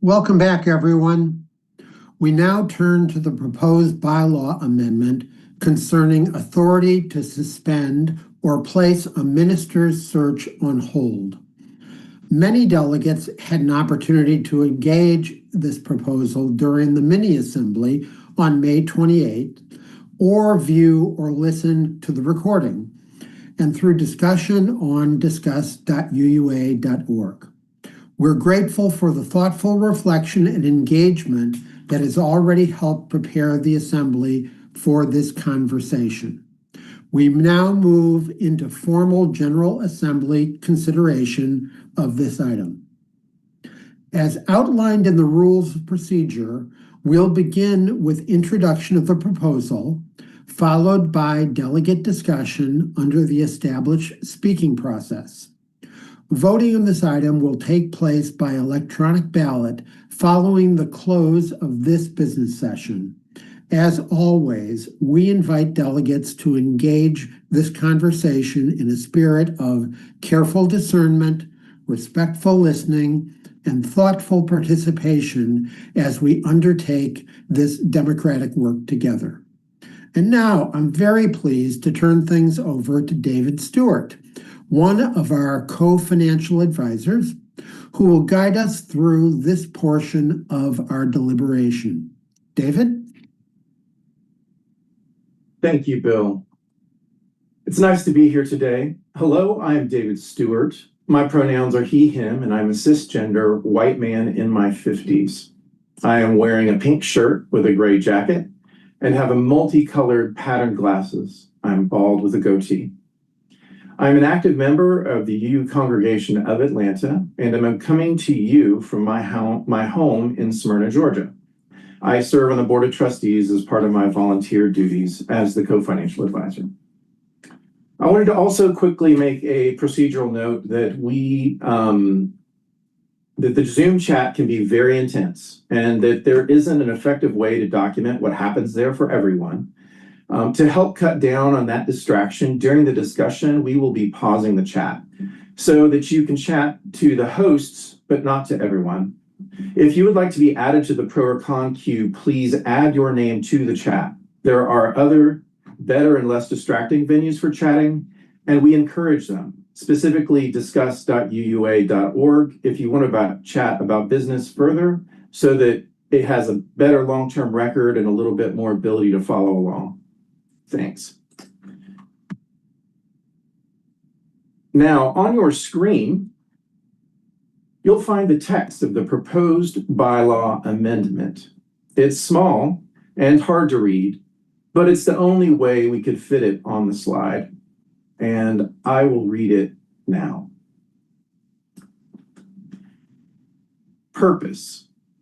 Welcome back, everyone. We now turn to the proposed bylaw amendment concerning authority to suspend or place a minister's search on hold. Many delegates had an opportunity to engage this proposal during the mini-assembly on May 28th, or view or listen to the recording, and through discussion on discuss.uua.org. We're grateful for the thoughtful reflection and engagement that has already helped prepare the Assembly for this conversation. We now move into formal General Assembly consideration of this item. As outlined in the rules of procedure, we'll begin with introduction of the proposal, followed by delegate discussion under the established speaking process. Voting on this item will take place by electronic ballot following the close of this business session. As always, we invite delegates to engage this conversation in a spirit of careful discernment, respectful listening, and thoughtful participation as we undertake this democratic work together. And now I'm very pleased to turn things over to David Stewart, one of our co-financial advisors, who will guide us through this portion of our deliberation. David? Thank you, Bill. It's nice to be here today. Hello, I am David Stewart. My pronouns are he, him, and I'm a cisgender white man in my 50s. I am wearing a pink shirt with a gray jacket and have a multicolored patterned glasses. I'm bald with a goatee. I'm an active member of the UU Congregation of Atlanta, and I'm coming to you from my home in Smyrna, Georgia. I serve on the Board of Trustees as part of my volunteer duties as the co-financial advisor. I wanted to also quickly make a procedural note that that the Zoom chat can be very intense and that there isn't an effective way to document what happens there for everyone. To help cut down on that distraction during the discussion, we will be pausing the chat so that you can chat to the hosts, but not to everyone. If you would like to be added to the pro or con queue, please add your name to the chat. There are other better and less distracting venues for chatting, and we encourage them, specifically discuss.uua.org if you want to chat about business further so that it has a better long-term record and a little bit more ability to follow along. Thanks. Now, on your screen, you'll find the text of the proposed bylaw amendment. It's small and hard to read, but it's the only way we could fit it on the slide, and I will read it now. Purpose.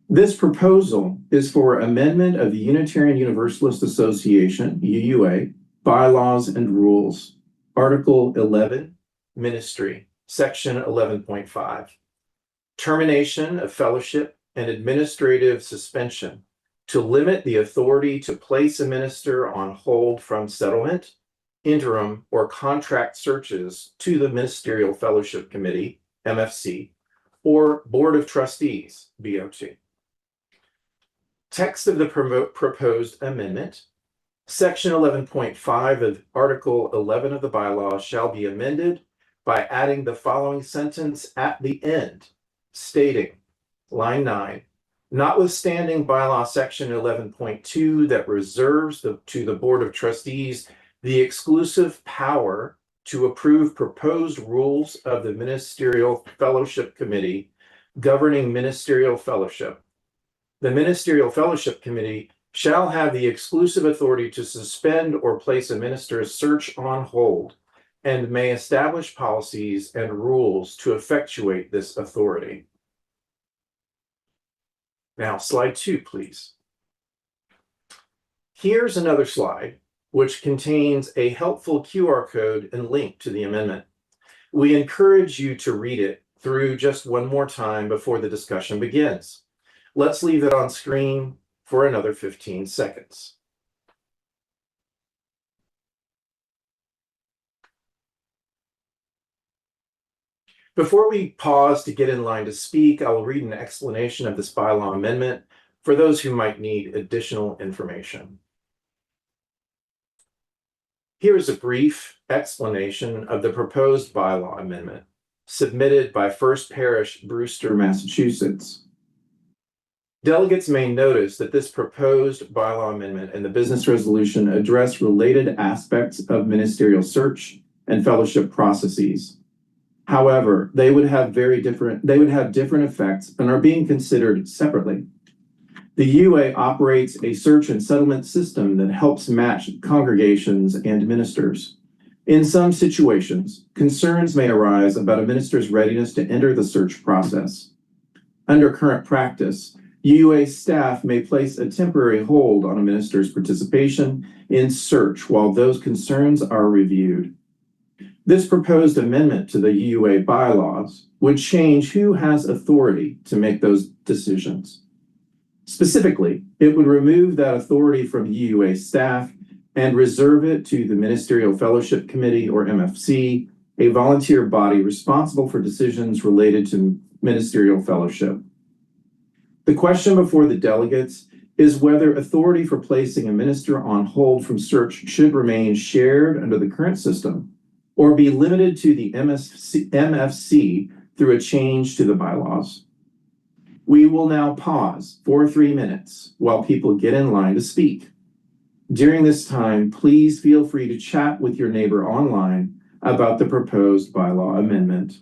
This proposal is for amendment of the Unitarian Universalist Association, UUA, bylaws and rules, Article 11, Ministry, Section 11.5. Termination of fellowship and administrative suspension to limit the authority to place a minister on hold from settlement, interim, or contract searches to the Ministerial Fellowship Committee, MFC, or Board of Trustees, BOT. Text of the proposed amendment. Section 11.5 of Article 11 of the bylaw shall be amended by adding the following sentence at the end, stating, line 9, notwithstanding bylaw section 11.2 that reserves to the Board of Trustees the exclusive power to approve proposed rules of the Ministerial Fellowship Committee governing ministerial fellowship. The Ministerial Fellowship Committee shall have the exclusive authority to suspend or place a minister's search on hold and may establish policies and rules to effectuate this authority. Now, slide 2, please. Here's another slide, which contains a helpful QR code and link to the amendment. We encourage you to read it through just one more time before the discussion begins. Let's leave it on screen for another 15 seconds. Before we pause to get in line to speak, I will read an explanation of this bylaw amendment for those who might need additional information. Here is a brief explanation of the proposed bylaw amendment submitted by First Parish, Brewster, Massachusetts. Delegates may notice that this proposed bylaw amendment and the business resolution address related aspects of ministerial search and fellowship processes. However, they would have different effects and are being considered separately. The UA operates a search and settlement system that helps match congregations and ministers. In some situations, concerns may arise about a minister's readiness to enter the search process. Under current practice, UA staff may place a temporary hold on a minister's participation in search while those concerns are reviewed. This proposed amendment to the UA bylaws would change who has authority to make those decisions. Specifically, it would remove that authority from UA staff and reserve it to the Ministerial Fellowship Committee, or MFC, a volunteer body responsible for decisions related to ministerial fellowship. The question before the delegates is whether authority for placing a minister on hold from search should remain shared under the current system or be limited to the MFC through a change to the bylaws. We will now pause for 3 minutes while people get in line to speak. During this time, please feel free to chat with your neighbor online about the proposed bylaw amendment.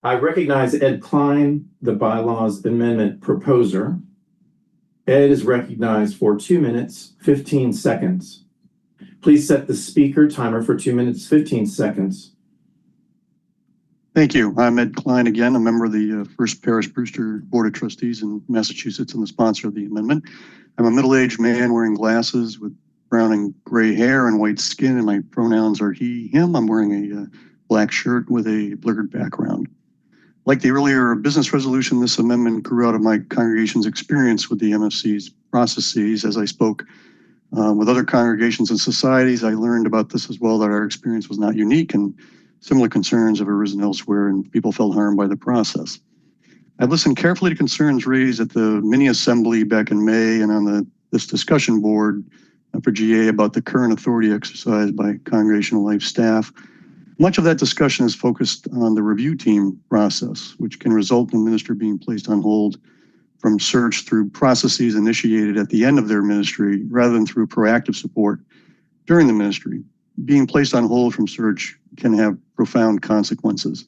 I recognize Ed Klein, the bylaws amendment proposer. Ed is recognized for 2 minutes, 15 seconds. Please set the speaker timer for 2 minutes, 15 seconds. Thank you. I'm Ed Klein again, a member of the First Parish Brewster Board of Trustees in Massachusetts and the sponsor of the amendment. I'm a middle-aged man wearing glasses with brown and gray hair and white skin, and my pronouns are he, him. I'm wearing a black shirt with a blurred background. Like the earlier business resolution, this amendment grew out of my congregation's experience with the MFC's processes. As I spoke with other congregations and societies, I learned about this as well, that our experience was not unique and similar concerns have arisen elsewhere and people felt harmed by the process. I listened carefully to concerns raised at the mini assembly back in May and on this discussion board for GA about the current authority exercised by congregational life staff. Much of that discussion is focused on the review team process, which can result in a minister being placed on hold from search through processes initiated at the end of their ministry rather than through proactive support during the ministry. Being placed on hold from search can have profound consequences.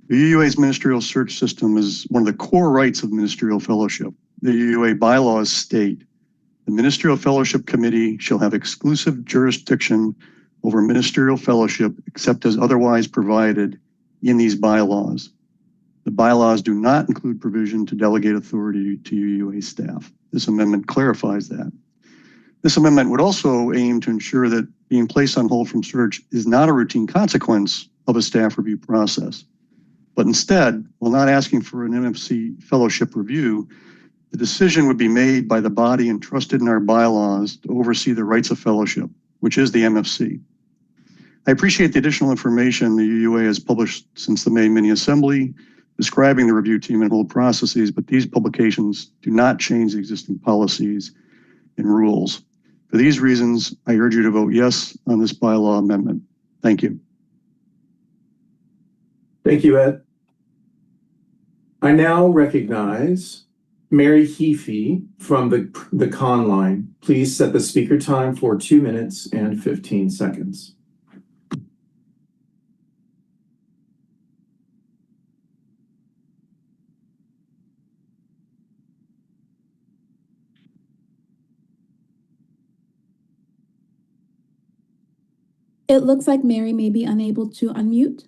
The UUA's ministerial search system is one of the core rights of ministerial fellowship. The UUA bylaws state, the Ministerial Fellowship Committee shall have exclusive jurisdiction over ministerial fellowship except as otherwise provided in these bylaws. The bylaws do not include provision to delegate authority to UUA staff. This amendment clarifies that. This amendment would also aim to ensure that being placed on hold from search is not a routine consequence of a staff review process, but instead, while not asking for an MFC fellowship review, the decision would be made by the body entrusted in our bylaws to oversee the rights of fellowship, which is the MFC. I appreciate the additional information the UUA has published since the May mini assembly describing the review team and hold processes, but these publications do not change the existing policies and rules. For these reasons, I urge you to vote yes on this bylaw amendment. Thank you. Thank you, Ed. I now recognize Mary Heafy from the con line. Please set the speaker time for 2 minutes and 15 seconds. It looks like Mary may be unable to unmute.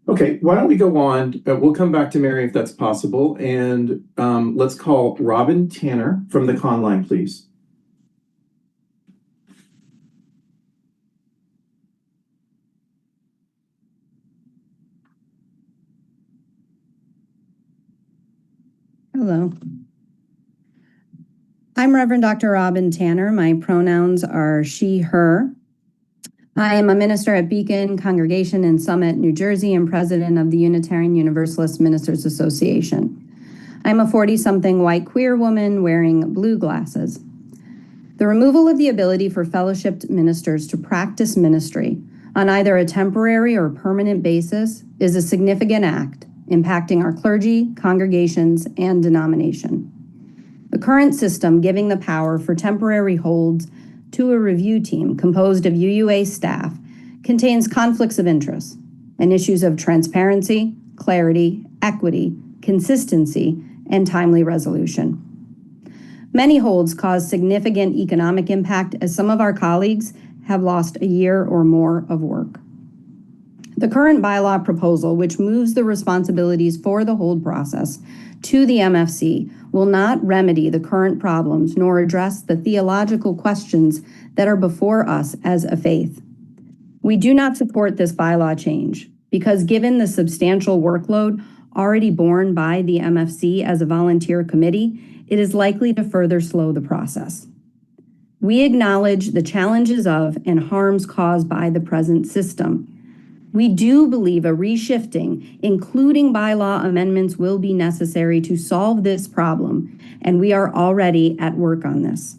Okay, why don't we go on? We'll come back to Mary if that's possible. And let's call Robin Tanner from the con line, please. Hello. I'm Reverend Dr. Robin Tanner. My pronouns are she, her. I am a minister at Beacon Congregation in Summit, New Jersey, and president of the Unitarian Universalist Ministers Association. I'm a 40-something white queer woman wearing blue glasses. The removal of the ability for fellowshipped ministers to practice ministry on either a temporary or permanent basis is a significant act impacting our clergy, congregations, and denomination. The current system giving the power for temporary holds to a review team composed of UUA staff contains conflicts of interest and issues of transparency, clarity, equity, consistency, and timely resolution. Many holds cause significant economic impact as some of our colleagues have lost a year or more of work. The current bylaw proposal, which moves the responsibilities for the hold process to the MFC, will not remedy the current problems nor address the theological questions that are before us as a faith. We do not support this bylaw change because given the substantial workload already borne by the MFC as a volunteer committee, it is likely to further slow the process. We acknowledge the challenges of and harms caused by the present system. We do believe a reshifting, including bylaw amendments, will be necessary to solve this problem, and we are already at work on this.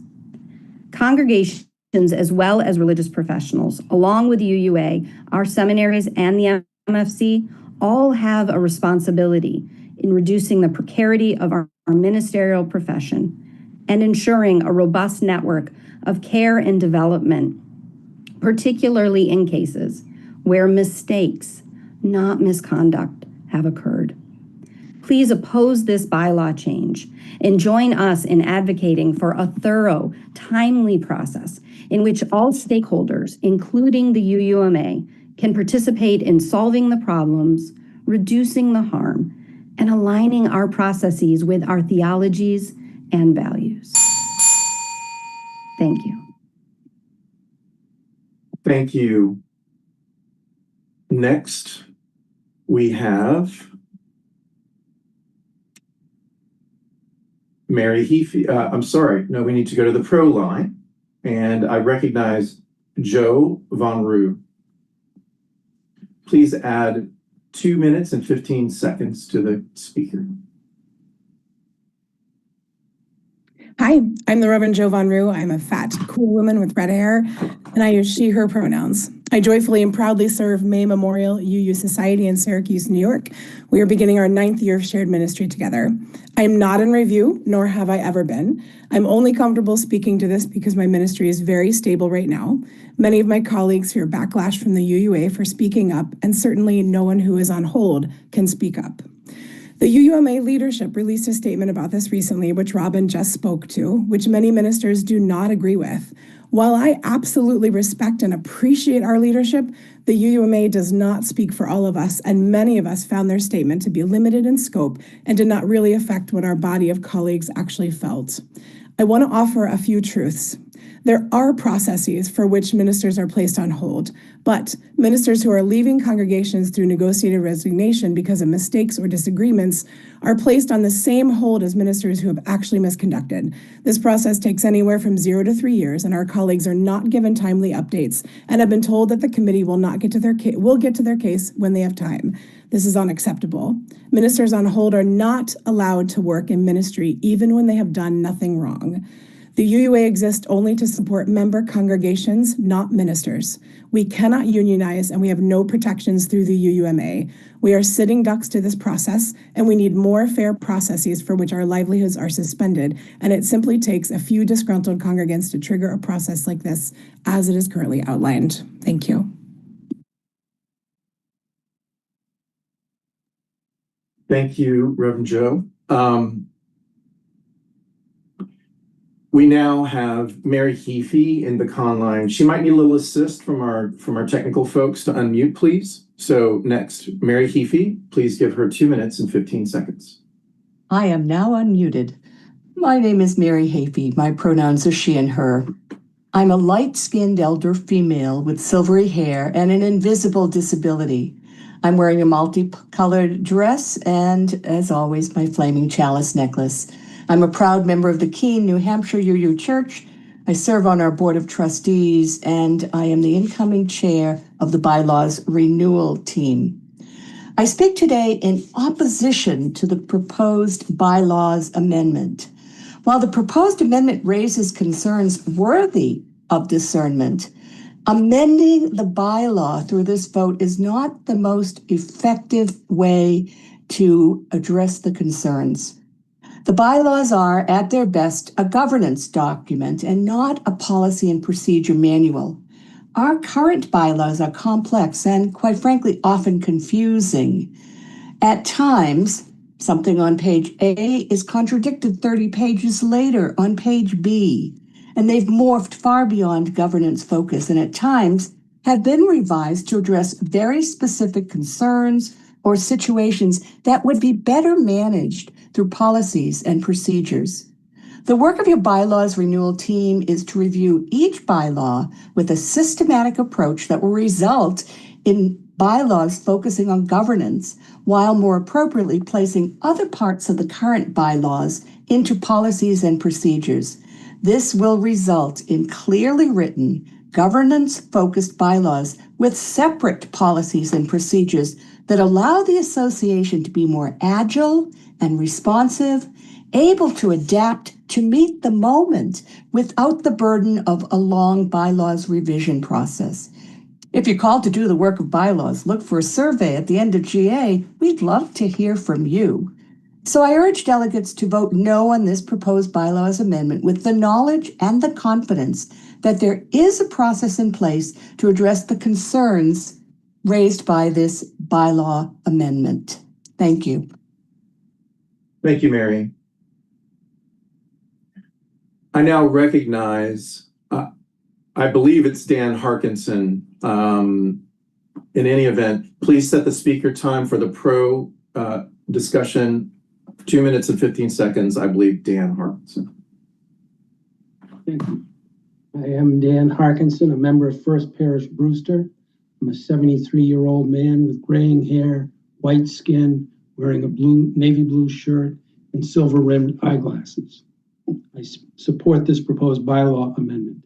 Congregations, as well as religious professionals, along with UUA, our seminaries, and the MFC, all have a responsibility in reducing the precarity of our ministerial profession and ensuring a robust network of care and development, particularly in cases where mistakes, not misconduct, have occurred. Please oppose this bylaw change and join us in advocating for a thorough, timely process in which all stakeholders, including the UUMA, can participate in solving the problems, reducing the harm, and aligning our processes with our theologies and values. Thank you. Thank you. Next, we have Mary Heafy. I'm sorry, no, we need to go to the pro line. And I recognize Joe Von Roo. Please add 2 minutes and 15 seconds to the speaker. Hi, I'm the Reverend Joe Von Roo. I'm a fat, cool woman with red hair, and I use she, her pronouns. I joyfully and proudly serve May Memorial UU Society in Syracuse, New York. We are beginning our 9th year of shared ministry together. I am not in review, nor have I ever been. I'm only comfortable speaking to this because my ministry is very stable right now. Many of my colleagues fear backlash from the UUA for speaking up, and certainly no one who is on hold can speak up. The UUMA leadership released a statement about this recently, which Robin just spoke to, which many ministers do not agree with. While I absolutely respect and appreciate our leadership, the UUMA does not speak for all of us, and many of us found their statement to be limited in scope and did not really affect what our body of colleagues actually felt. I want to offer a few truths. There are processes for which ministers are placed on hold, but ministers who are leaving congregations through negotiated resignation because of mistakes or disagreements are placed on the same hold as ministers who have actually misconducted. This process takes anywhere from 0 to 3 years, and our colleagues are not given timely updates and have been told that the committee will get to their case when they have time. This is unacceptable. Ministers on hold are not allowed to work in ministry even when they have done nothing wrong. The UUA exists only to support member congregations, not ministers. We cannot unionize, and we have no protections through the UUMA. We are sitting ducks to this process, and we need more fair processes for which our livelihoods are suspended, and it simply takes a few disgruntled congregants to trigger a process like this, as it is currently outlined. Thank you. Thank you, Reverend Joe. We now have Mary Heafy in the con line. She might need a little assist from our technical folks to unmute, please. So next, Mary Heafy, please give her 2 minutes and 15 seconds. I am now unmuted. My name is Mary Heafy. My pronouns are she and her. I'm a light-skinned elder female with silvery hair and an invisible disability. I'm wearing a multicolored dress and, as always, my flaming chalice necklace. I'm a proud member of the Keene, New Hampshire UU Church. I serve on our Board of Trustees, and I am the incoming chair of the Bylaws Renewal Team. I speak today in opposition to the proposed bylaws amendment. While the proposed amendment raises concerns worthy of discernment, amending the bylaw through this vote is not the most effective way to address the concerns. The bylaws are, at their best, a governance document and not a policy and procedure manual. Our current bylaws are complex and, quite frankly, often confusing. At times, something on page A is contradicted 30 pages later on page B, and they've morphed far beyond governance focus and at times have been revised to address very specific concerns or situations that would be better managed through policies and procedures. The work of your bylaws renewal team is to review each bylaw with a systematic approach that will result in bylaws focusing on governance while more appropriately placing other parts of the current bylaws into policies and procedures. This will result in clearly written, governance-focused bylaws with separate policies and procedures that allow the association to be more agile and responsive, able to adapt to meet the moment without the burden of a long bylaws revision process. If you're called to do the work of bylaws, look for a survey at the end of GA. We'd love to hear from you. So I urge delegates to vote no on this proposed bylaws amendment with the knowledge and the confidence that there is a process in place to address the concerns raised by this bylaw amendment. Thank you. Thank you, Mary. I now recognize, I believe it's Dan Harkinson, In any event, please set the speaker time for the pro discussion, 2 minutes and 15 seconds. I believe Dan Harkinson. Thank you. I am Dan Harkinson, a member of First Parish Brewster. I'm a 73-year-old man with graying hair, white skin, wearing a navy blue shirt and silver-rimmed eyeglasses. I support this proposed bylaw amendment.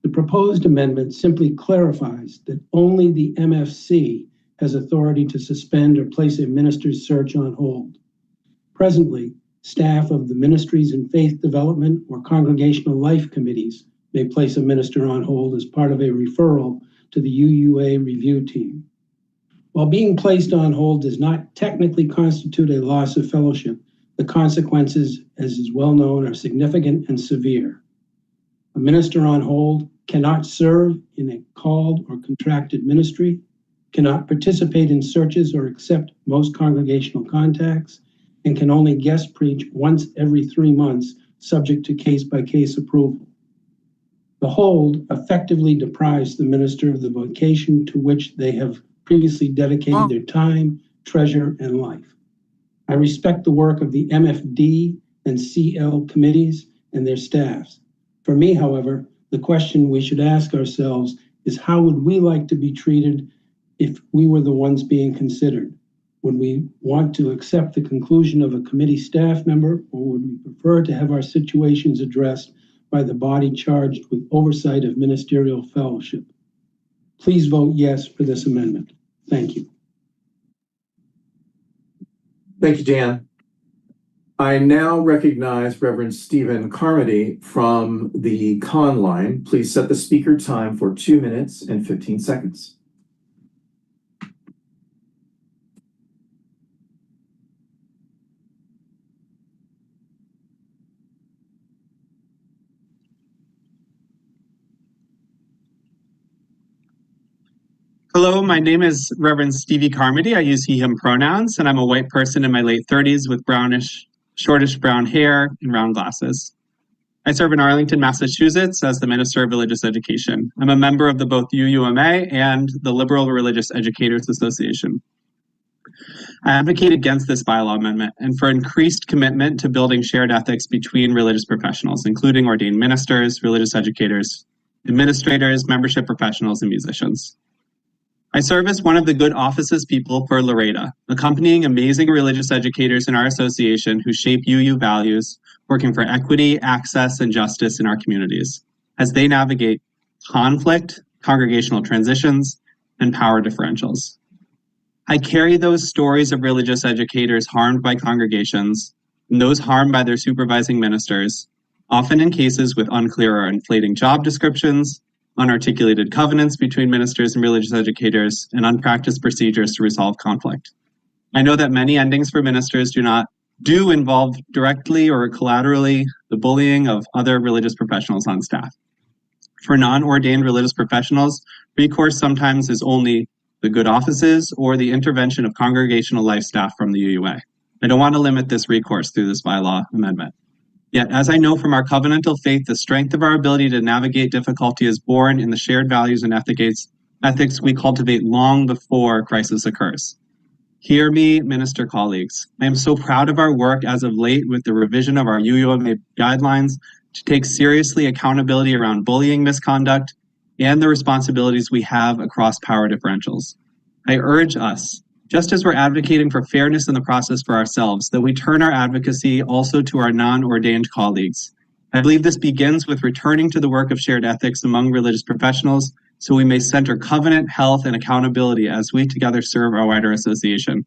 The proposed amendment simply clarifies that only the MFC has authority to suspend or place a minister's search on hold. Presently, staff of the Ministries in Faith Development or Congregational Life Committees may place a minister on hold as part of a referral to the UUA review team. While being placed on hold does not technically constitute a loss of fellowship, the consequences, as is well known, are significant and severe. A minister on hold cannot serve in a called or contracted ministry, cannot participate in searches or accept most congregational contacts, and can only guest preach once every 3 months, subject to case-by-case approval. The hold effectively deprives the minister of the vocation to which they have previously dedicated their time, treasure, and life. I respect the work of the MFD and CL committees and their staffs. For me, however, the question we should ask ourselves is, how would we like to be treated if we were the ones being considered? Would we want to accept the conclusion of a committee staff member, or would we prefer to have our situations addressed by the body charged with oversight of ministerial fellowship? Please vote yes for this amendment. Thank you. Thank you, Dan. I now recognize Reverend Stephen Carmody from the con line. Please set the speaker time for 2 minutes and 15 seconds. Hello, my name is Reverend Stevie Carmody. I use he, him pronouns, and I'm a white person in my late 30s with brownish, shortish brown hair and round glasses. I serve in Arlington, Massachusetts as the Minister of Religious Education. I'm a member of both UUMA and the Liberal Religious Educators Association. I advocate against this bylaw amendment and for increased commitment to building shared ethics between religious professionals, including ordained ministers, religious educators, administrators, membership professionals, and musicians. I serve as one of the good offices people for Loretta, accompanying amazing religious educators in our association who shape UU values, working for equity, access, and justice in our communities as they navigate conflict, congregational transitions, and power differentials. I carry those stories of religious educators harmed by congregations and those harmed by their supervising ministers, often in cases with unclear or inflating job descriptions, unarticulated covenants between ministers and religious educators, and unpracticed procedures to resolve conflict. I know that many endings for ministers do involve directly or collaterally the bullying of other religious professionals on staff. For non-ordained religious professionals, recourse sometimes is only the good offices or the intervention of congregational life staff from the UUA. I don't want to limit this recourse through this bylaw amendment. Yet, as I know from our covenantal faith, the strength of our ability to navigate difficulty is born in the shared values and ethics we cultivate long before crisis occurs. Hear me, minister colleagues. I am so proud of our work as of late with the revision of our UUMA guidelines to take seriously accountability around bullying misconduct and the responsibilities we have across power differentials. I urge us, just as we're advocating for fairness in the process for ourselves, that we turn our advocacy also to our non-ordained colleagues. I believe this begins with returning to the work of shared ethics among religious professionals so we may center covenant, health, and accountability as we together serve our wider association.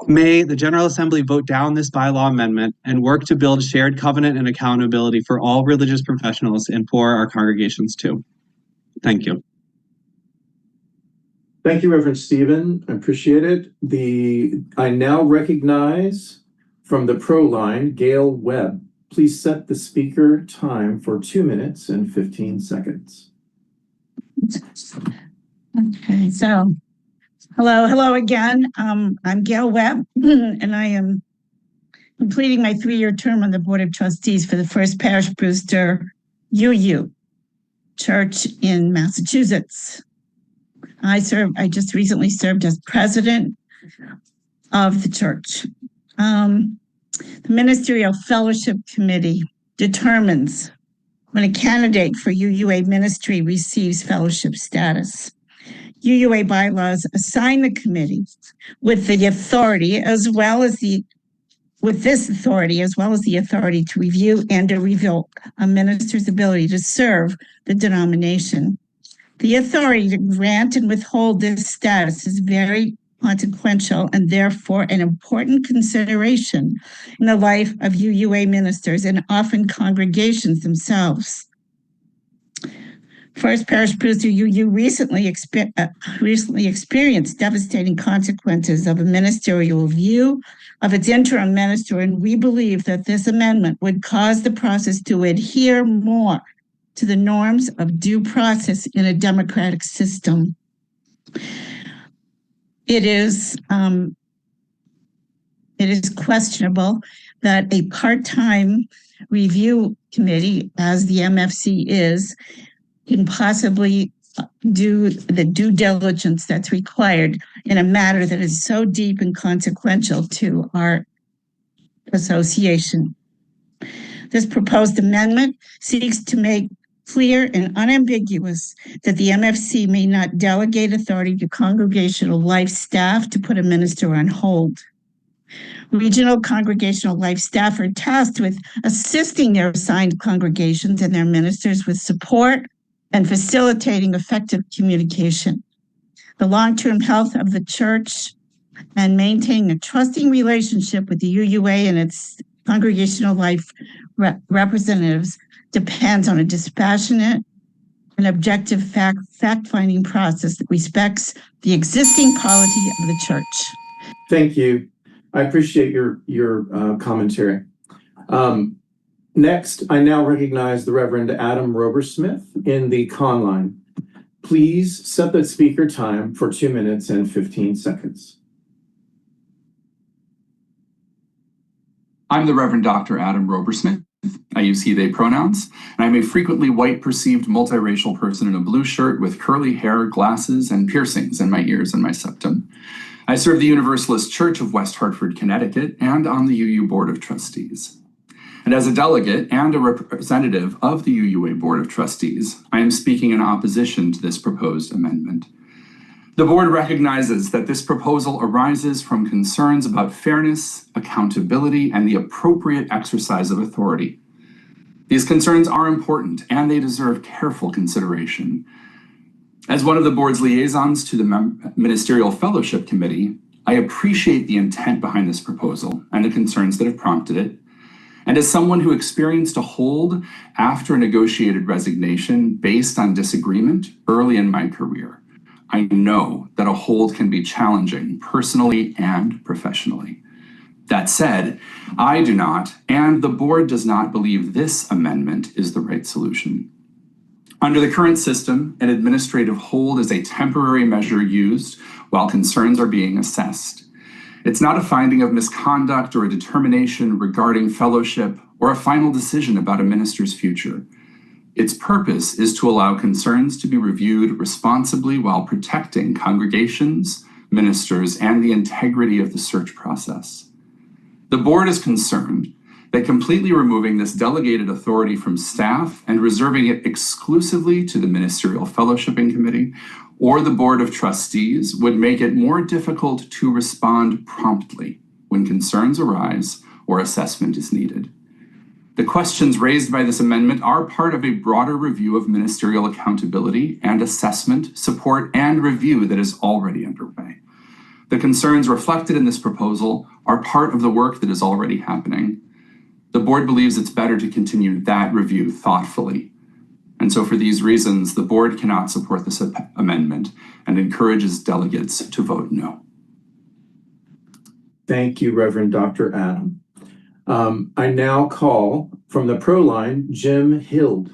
May the General Assembly vote down this bylaw amendment and work to build shared covenant and accountability for all religious professionals and for our congregations too. Thank you. Thank you, Reverend Stephen. I appreciate it. I now recognize from the pro line, Gail Webb. Please set the speaker time for 2 minutes and 15 seconds. Okay, so hello again. I'm Gail Webb, and I am completing my 3-year term on the Board of Trustees for the First Parish Brewster UU Church in Massachusetts. I just recently served as president of the church. The Ministerial Fellowship Committee determines when a candidate for UUA ministry receives fellowship status. UUA bylaws assign the committee with the authority as well as the authority to review and to revoke a minister's ability to serve the denomination. The authority to grant and withhold this status is very consequential and therefore an important consideration in the life of UUA ministers and often congregations themselves. First Parish Brewster UU recently experienced devastating consequences of a ministerial review of its interim minister, and we believe that this amendment would cause the process to adhere more to the norms of due process in a democratic system. It is questionable that a part-time review committee, as the MFC is, can possibly do the due diligence that's required in a matter that is so deep and consequential to our association. This proposed amendment seeks to make clear and unambiguous that the MFC may not delegate authority to congregational life staff to put a minister on hold. Regional congregational life staff are tasked with assisting their assigned congregations and their ministers with support and facilitating effective communication. The long-term health of the church and maintaining a trusting relationship with the UUA and its congregational life representatives depends on a dispassionate and objective fact-finding process that respects the existing polity of the church. Thank you. I appreciate your commentary. Next, I now recognize the Reverend Adam Robersmith in the con line. Please set the speaker time for 2 minutes and 15 seconds. I'm the Reverend Dr. Adam Robersmith. I use he, they pronouns, and I'm a frequently white perceived multiracial person in a blue shirt with curly hair, glasses, and piercings in my ears and my septum. I serve the Universalist Church of West Hartford, Connecticut, and on the UU Board of Trustees. And as a delegate and a representative of the UUA Board of Trustees, I am speaking in opposition to this proposed amendment. The board recognizes that this proposal arises from concerns about fairness, accountability, and the appropriate exercise of authority. These concerns are important and they deserve careful consideration. As one of the board's liaisons to the Ministerial Fellowship Committee, I appreciate the intent behind this proposal and the concerns that have prompted it. And as someone who experienced a hold after a negotiated resignation based on disagreement early in my career, I know that a hold can be challenging personally and professionally. That said, I do not, and the board does not believe this amendment is the right solution. Under the current system, an administrative hold is a temporary measure used while concerns are being assessed. It's not a finding of misconduct or a determination regarding fellowship or a final decision about a minister's future. Its purpose is to allow concerns to be reviewed responsibly while protecting congregations, ministers, and the integrity of the search process. The board is concerned that completely removing this delegated authority from staff and reserving it exclusively to the Ministerial Fellowshipping Committee or the Board of Trustees would make it more difficult to respond promptly when concerns arise or assessment is needed. The questions raised by this amendment are part of a broader review of ministerial accountability and assessment, support, and review that is already underway. The concerns reflected in this proposal are part of the work that is already happening. The board believes it's better to continue that review thoughtfully. And so for these reasons, the board cannot support this amendment and encourages delegates to vote no. Thank you, Reverend Dr. Adam. I now call from the pro line, Jim Hild.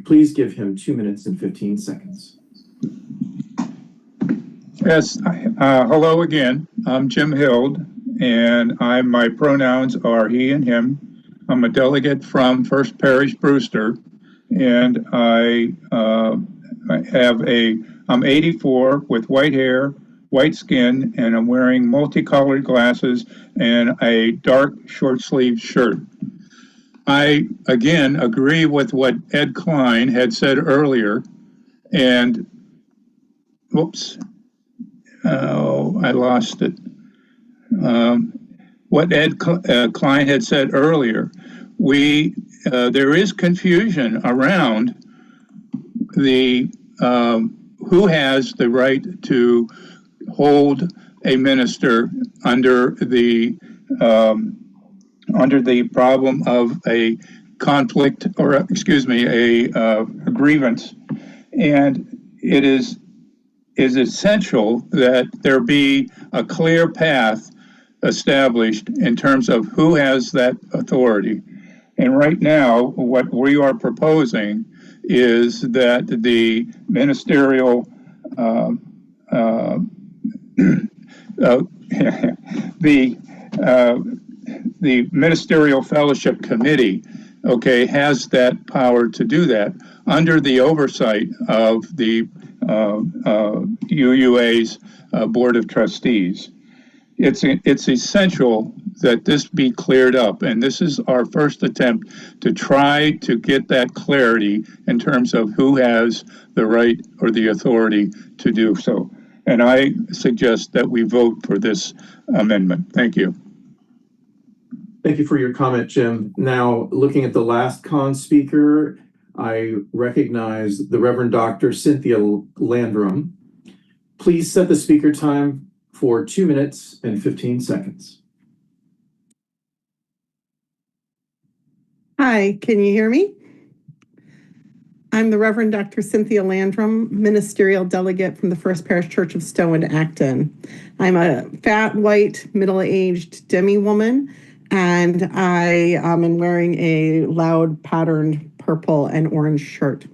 Please give him 2 minutes and 15 seconds. Yes, hello again. I'm Jim Hild, and my pronouns are he and him. I'm a delegate from First Parish Brewster, and I I'm 84 with white hair, white skin, and I'm wearing multicolored glasses and a dark short sleeve shirt. I, again, agree with what Ed Klein had said earlier, and whoops, I lost it. What Ed Klein had said earlier, there is confusion around the who has the right to hold a minister under the problem of a conflict, or excuse me, a grievance, and it is essential that there be a clear path established in terms of who has that authority. And right now, what we are proposing is that the ministerial the ministerial fellowship committee, okay, has that power to do that under the oversight of the UUA's Board of Trustees. It's essential that this be cleared up, and this is our first attempt to try to get that clarity in terms of who has the right or the authority to do so. And I suggest that we vote for this amendment. Thank you. Thank you for your comment, Jim. Now, looking at the last speaker, I recognize the Reverend Dr. Cynthia Landrum. Please set the speaker time for 2 minutes and 15 seconds. Hi, can you hear me? I'm the Reverend Dr. Cynthia Landrum, ministerial delegate from the First Parish Church of Stowe and Acton. I'm a fat, white, middle-aged demi-woman, and I am wearing a loud patterned purple and orange shirt.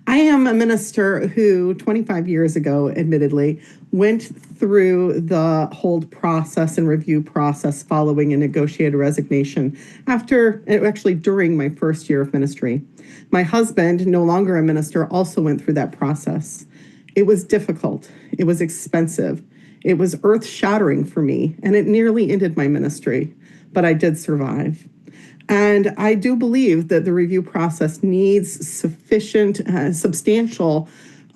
I am a minister who 25 years ago, admittedly, went through the hold process and review process following a negotiated resignation during my first year of ministry. My husband, no longer a minister, also went through that process. It was difficult. It was expensive. It was earth-shattering for me, and it nearly ended my ministry, but I did survive. And I do believe that the review process needs substantial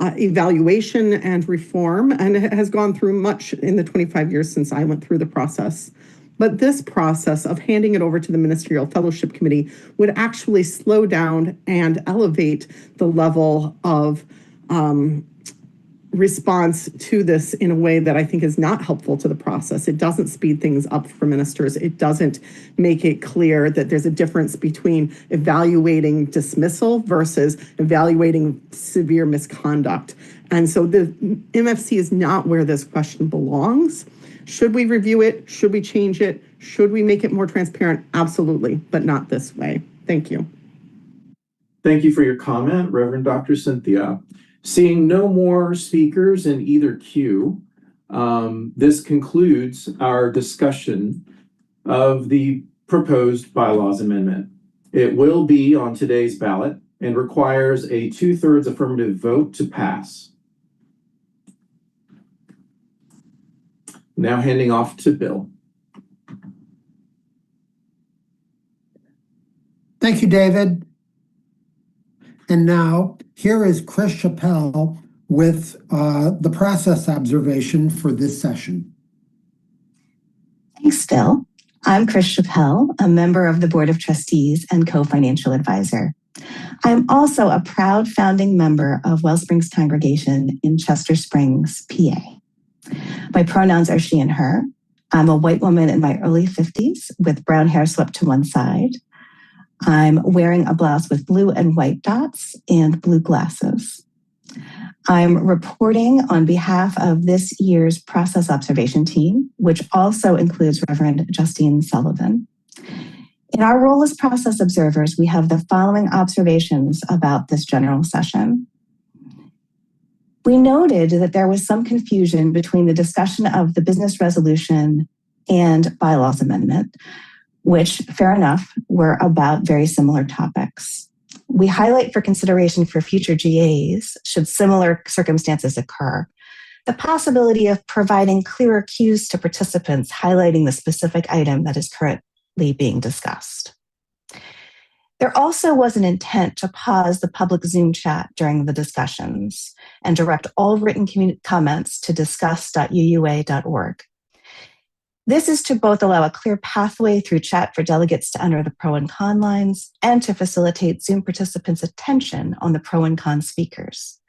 evaluation and reform, and it has gone through much in the 25 years since I went through the process. But this process of handing it over to the Ministerial Fellowship Committee would actually slow down and elevate the level of response to this in a way that I think is not helpful to the process. It doesn't speed things up for ministers. It doesn't make it clear that there's a difference between evaluating dismissal versus evaluating severe misconduct. And so the MFC is not where this question belongs. Should we review it? Should we change it? Should we make it more transparent? Absolutely, but not this way. Thank you. Thank you for your comment, Reverend Dr. Cynthia. Seeing no more speakers in either queue, this concludes our discussion of the proposed bylaws amendment. It will be on today's ballot and requires a 2/3 affirmative vote to pass. Now handing off to Bill. Thank you, David. And now, here is Chris Chappell with the process observation for this session. Thanks, Bill. I'm Chris Chappell, a member of the Board of Trustees and co-financial advisor. I'm also a proud founding member of Wellsprings Congregation in Chester Springs, PA. My pronouns are she and her. I'm a white woman in my early 50s with brown hair swept to one side. I'm wearing a blouse with blue and white dots and blue glasses. I'm reporting on behalf of this year's process observation team, which also includes Reverend Justine Sullivan. In our role as process observers, we have the following observations about this general session. We noted that there was some confusion between the discussion of the business resolution and bylaws amendment, which, fair enough, were about very similar topics. We highlight for consideration for future GAs, should similar circumstances occur, the possibility of providing clearer cues to participants highlighting the specific item that is currently being discussed. There also was an intent to pause the public Zoom chat during the discussions and direct all written comments to discuss.uua.org. This is to both allow a clear pathway through chat for delegates to enter the pro and con lines and to facilitate Zoom participants' attention on the pro and con speakers.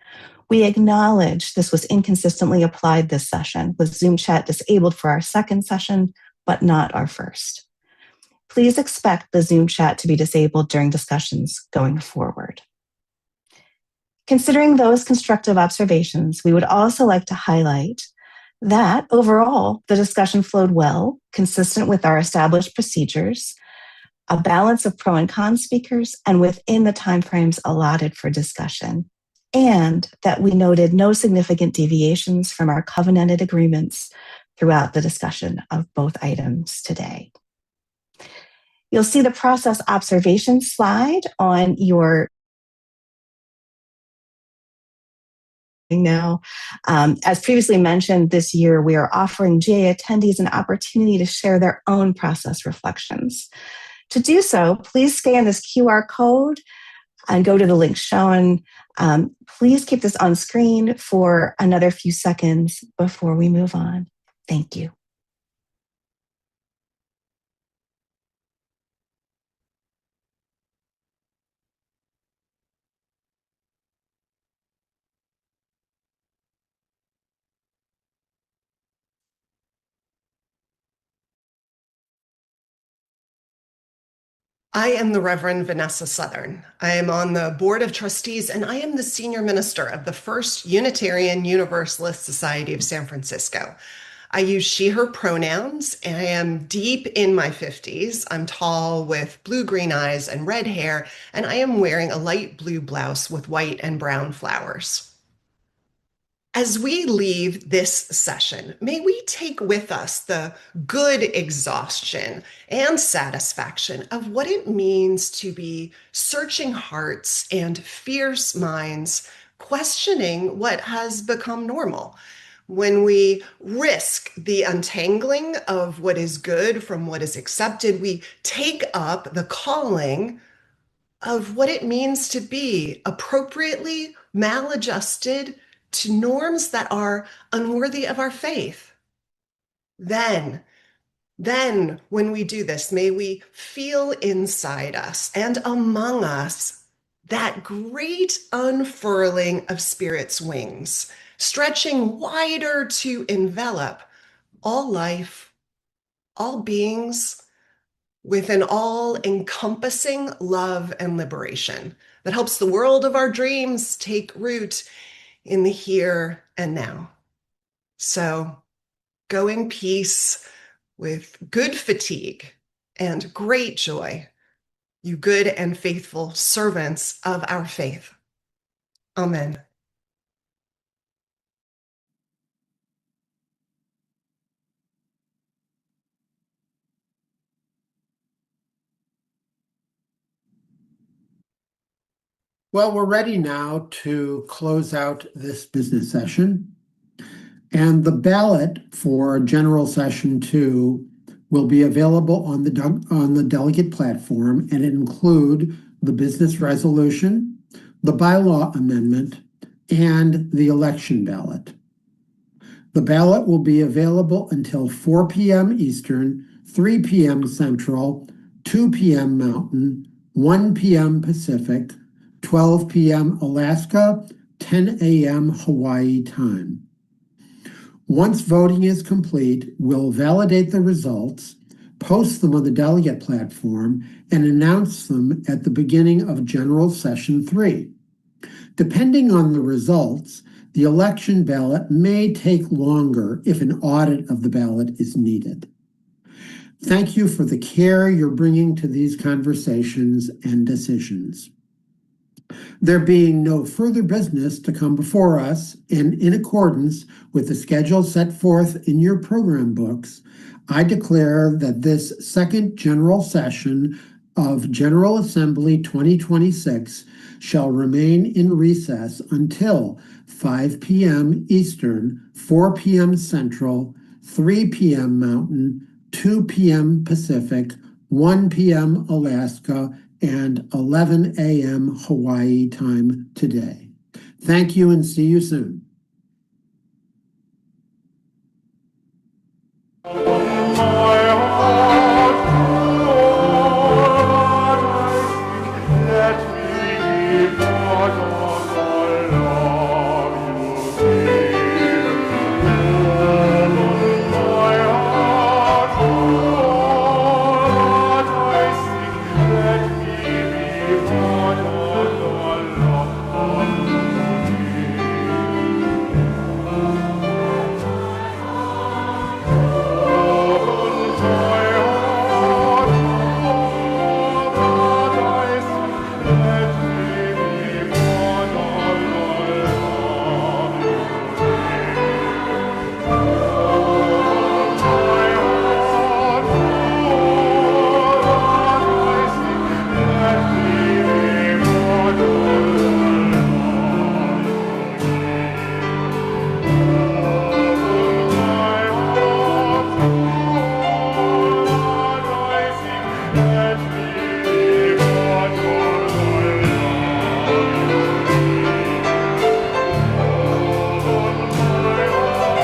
We acknowledge this was inconsistently applied this session, with Zoom chat disabled for our second session, but not our first. Please expect the Zoom chat to be disabled during discussions going forward. Considering those constructive observations, we would also like to highlight that overall, the discussion flowed well, consistent with our established procedures, a balance of pro and con speakers, and within the timeframes allotted for discussion, and that we noted no significant deviations from our covenanted agreements throughout the discussion of both items today. You'll see the process observation slide on your now. As previously mentioned, this year we are offering GA attendees an opportunity to share their own process reflections. To do so, please scan this QR code and go to the link shown. Please keep this on screen for another few seconds before we move on. Thank you. I am the Reverend Vanessa Southern. I am on the Board of Trustees, and I am the Senior Minister of the First Unitarian Universalist Society of San Francisco. I use she, her pronouns, and I am deep in my 50s. I'm tall with blue-green eyes and red hair, and I am wearing a light blue blouse with white and brown flowers. As we leave this session, may we take with us the good exhaustion and satisfaction of what it means to be searching hearts and fierce minds, questioning what has become normal. When we risk the untangling of what is good from what is accepted, we take up the calling of what it means to be appropriately maladjusted to norms that are unworthy of our faith. Then when we do this, may we feel inside us and among us that great unfurling of Spirit's wings, stretching wider to envelop all life, all beings, with an all-encompassing love and liberation that helps the world of our dreams take root in the here and now. So go in peace with good fatigue and great joy, you good and faithful servants of our faith. Amen. Well, we're ready now to close out this business session. And the ballot for General Session 2 will be available on the delegate platform, and it include the business resolution, the bylaw amendment, and the election ballot. The ballot will be available until 4 p.m. Eastern, 3 p.m. Central, 2 p.m. Mountain, 1 p.m. Pacific, 12 p.m. Alaska, 10 a.m. Hawaii time. Once voting is complete, we'll validate the results, post them on the delegate platform, and announce them at the beginning of General Session 3. Depending on the results, the election ballot may take longer if an audit of the ballot is needed. Thank you for the care you're bringing to these conversations and decisions. There being no further business to come before us, and in accordance with the schedule set forth in your program books, I declare that this second general session of General Assembly 2026 shall remain in recess until 5 p.m. Eastern, 4 p.m. Central, 3 p.m. Mountain, 2 p.m. Pacific, 1 p.m. Alaska, and 11 a.m. Hawaii time today. Thank you and see you soon.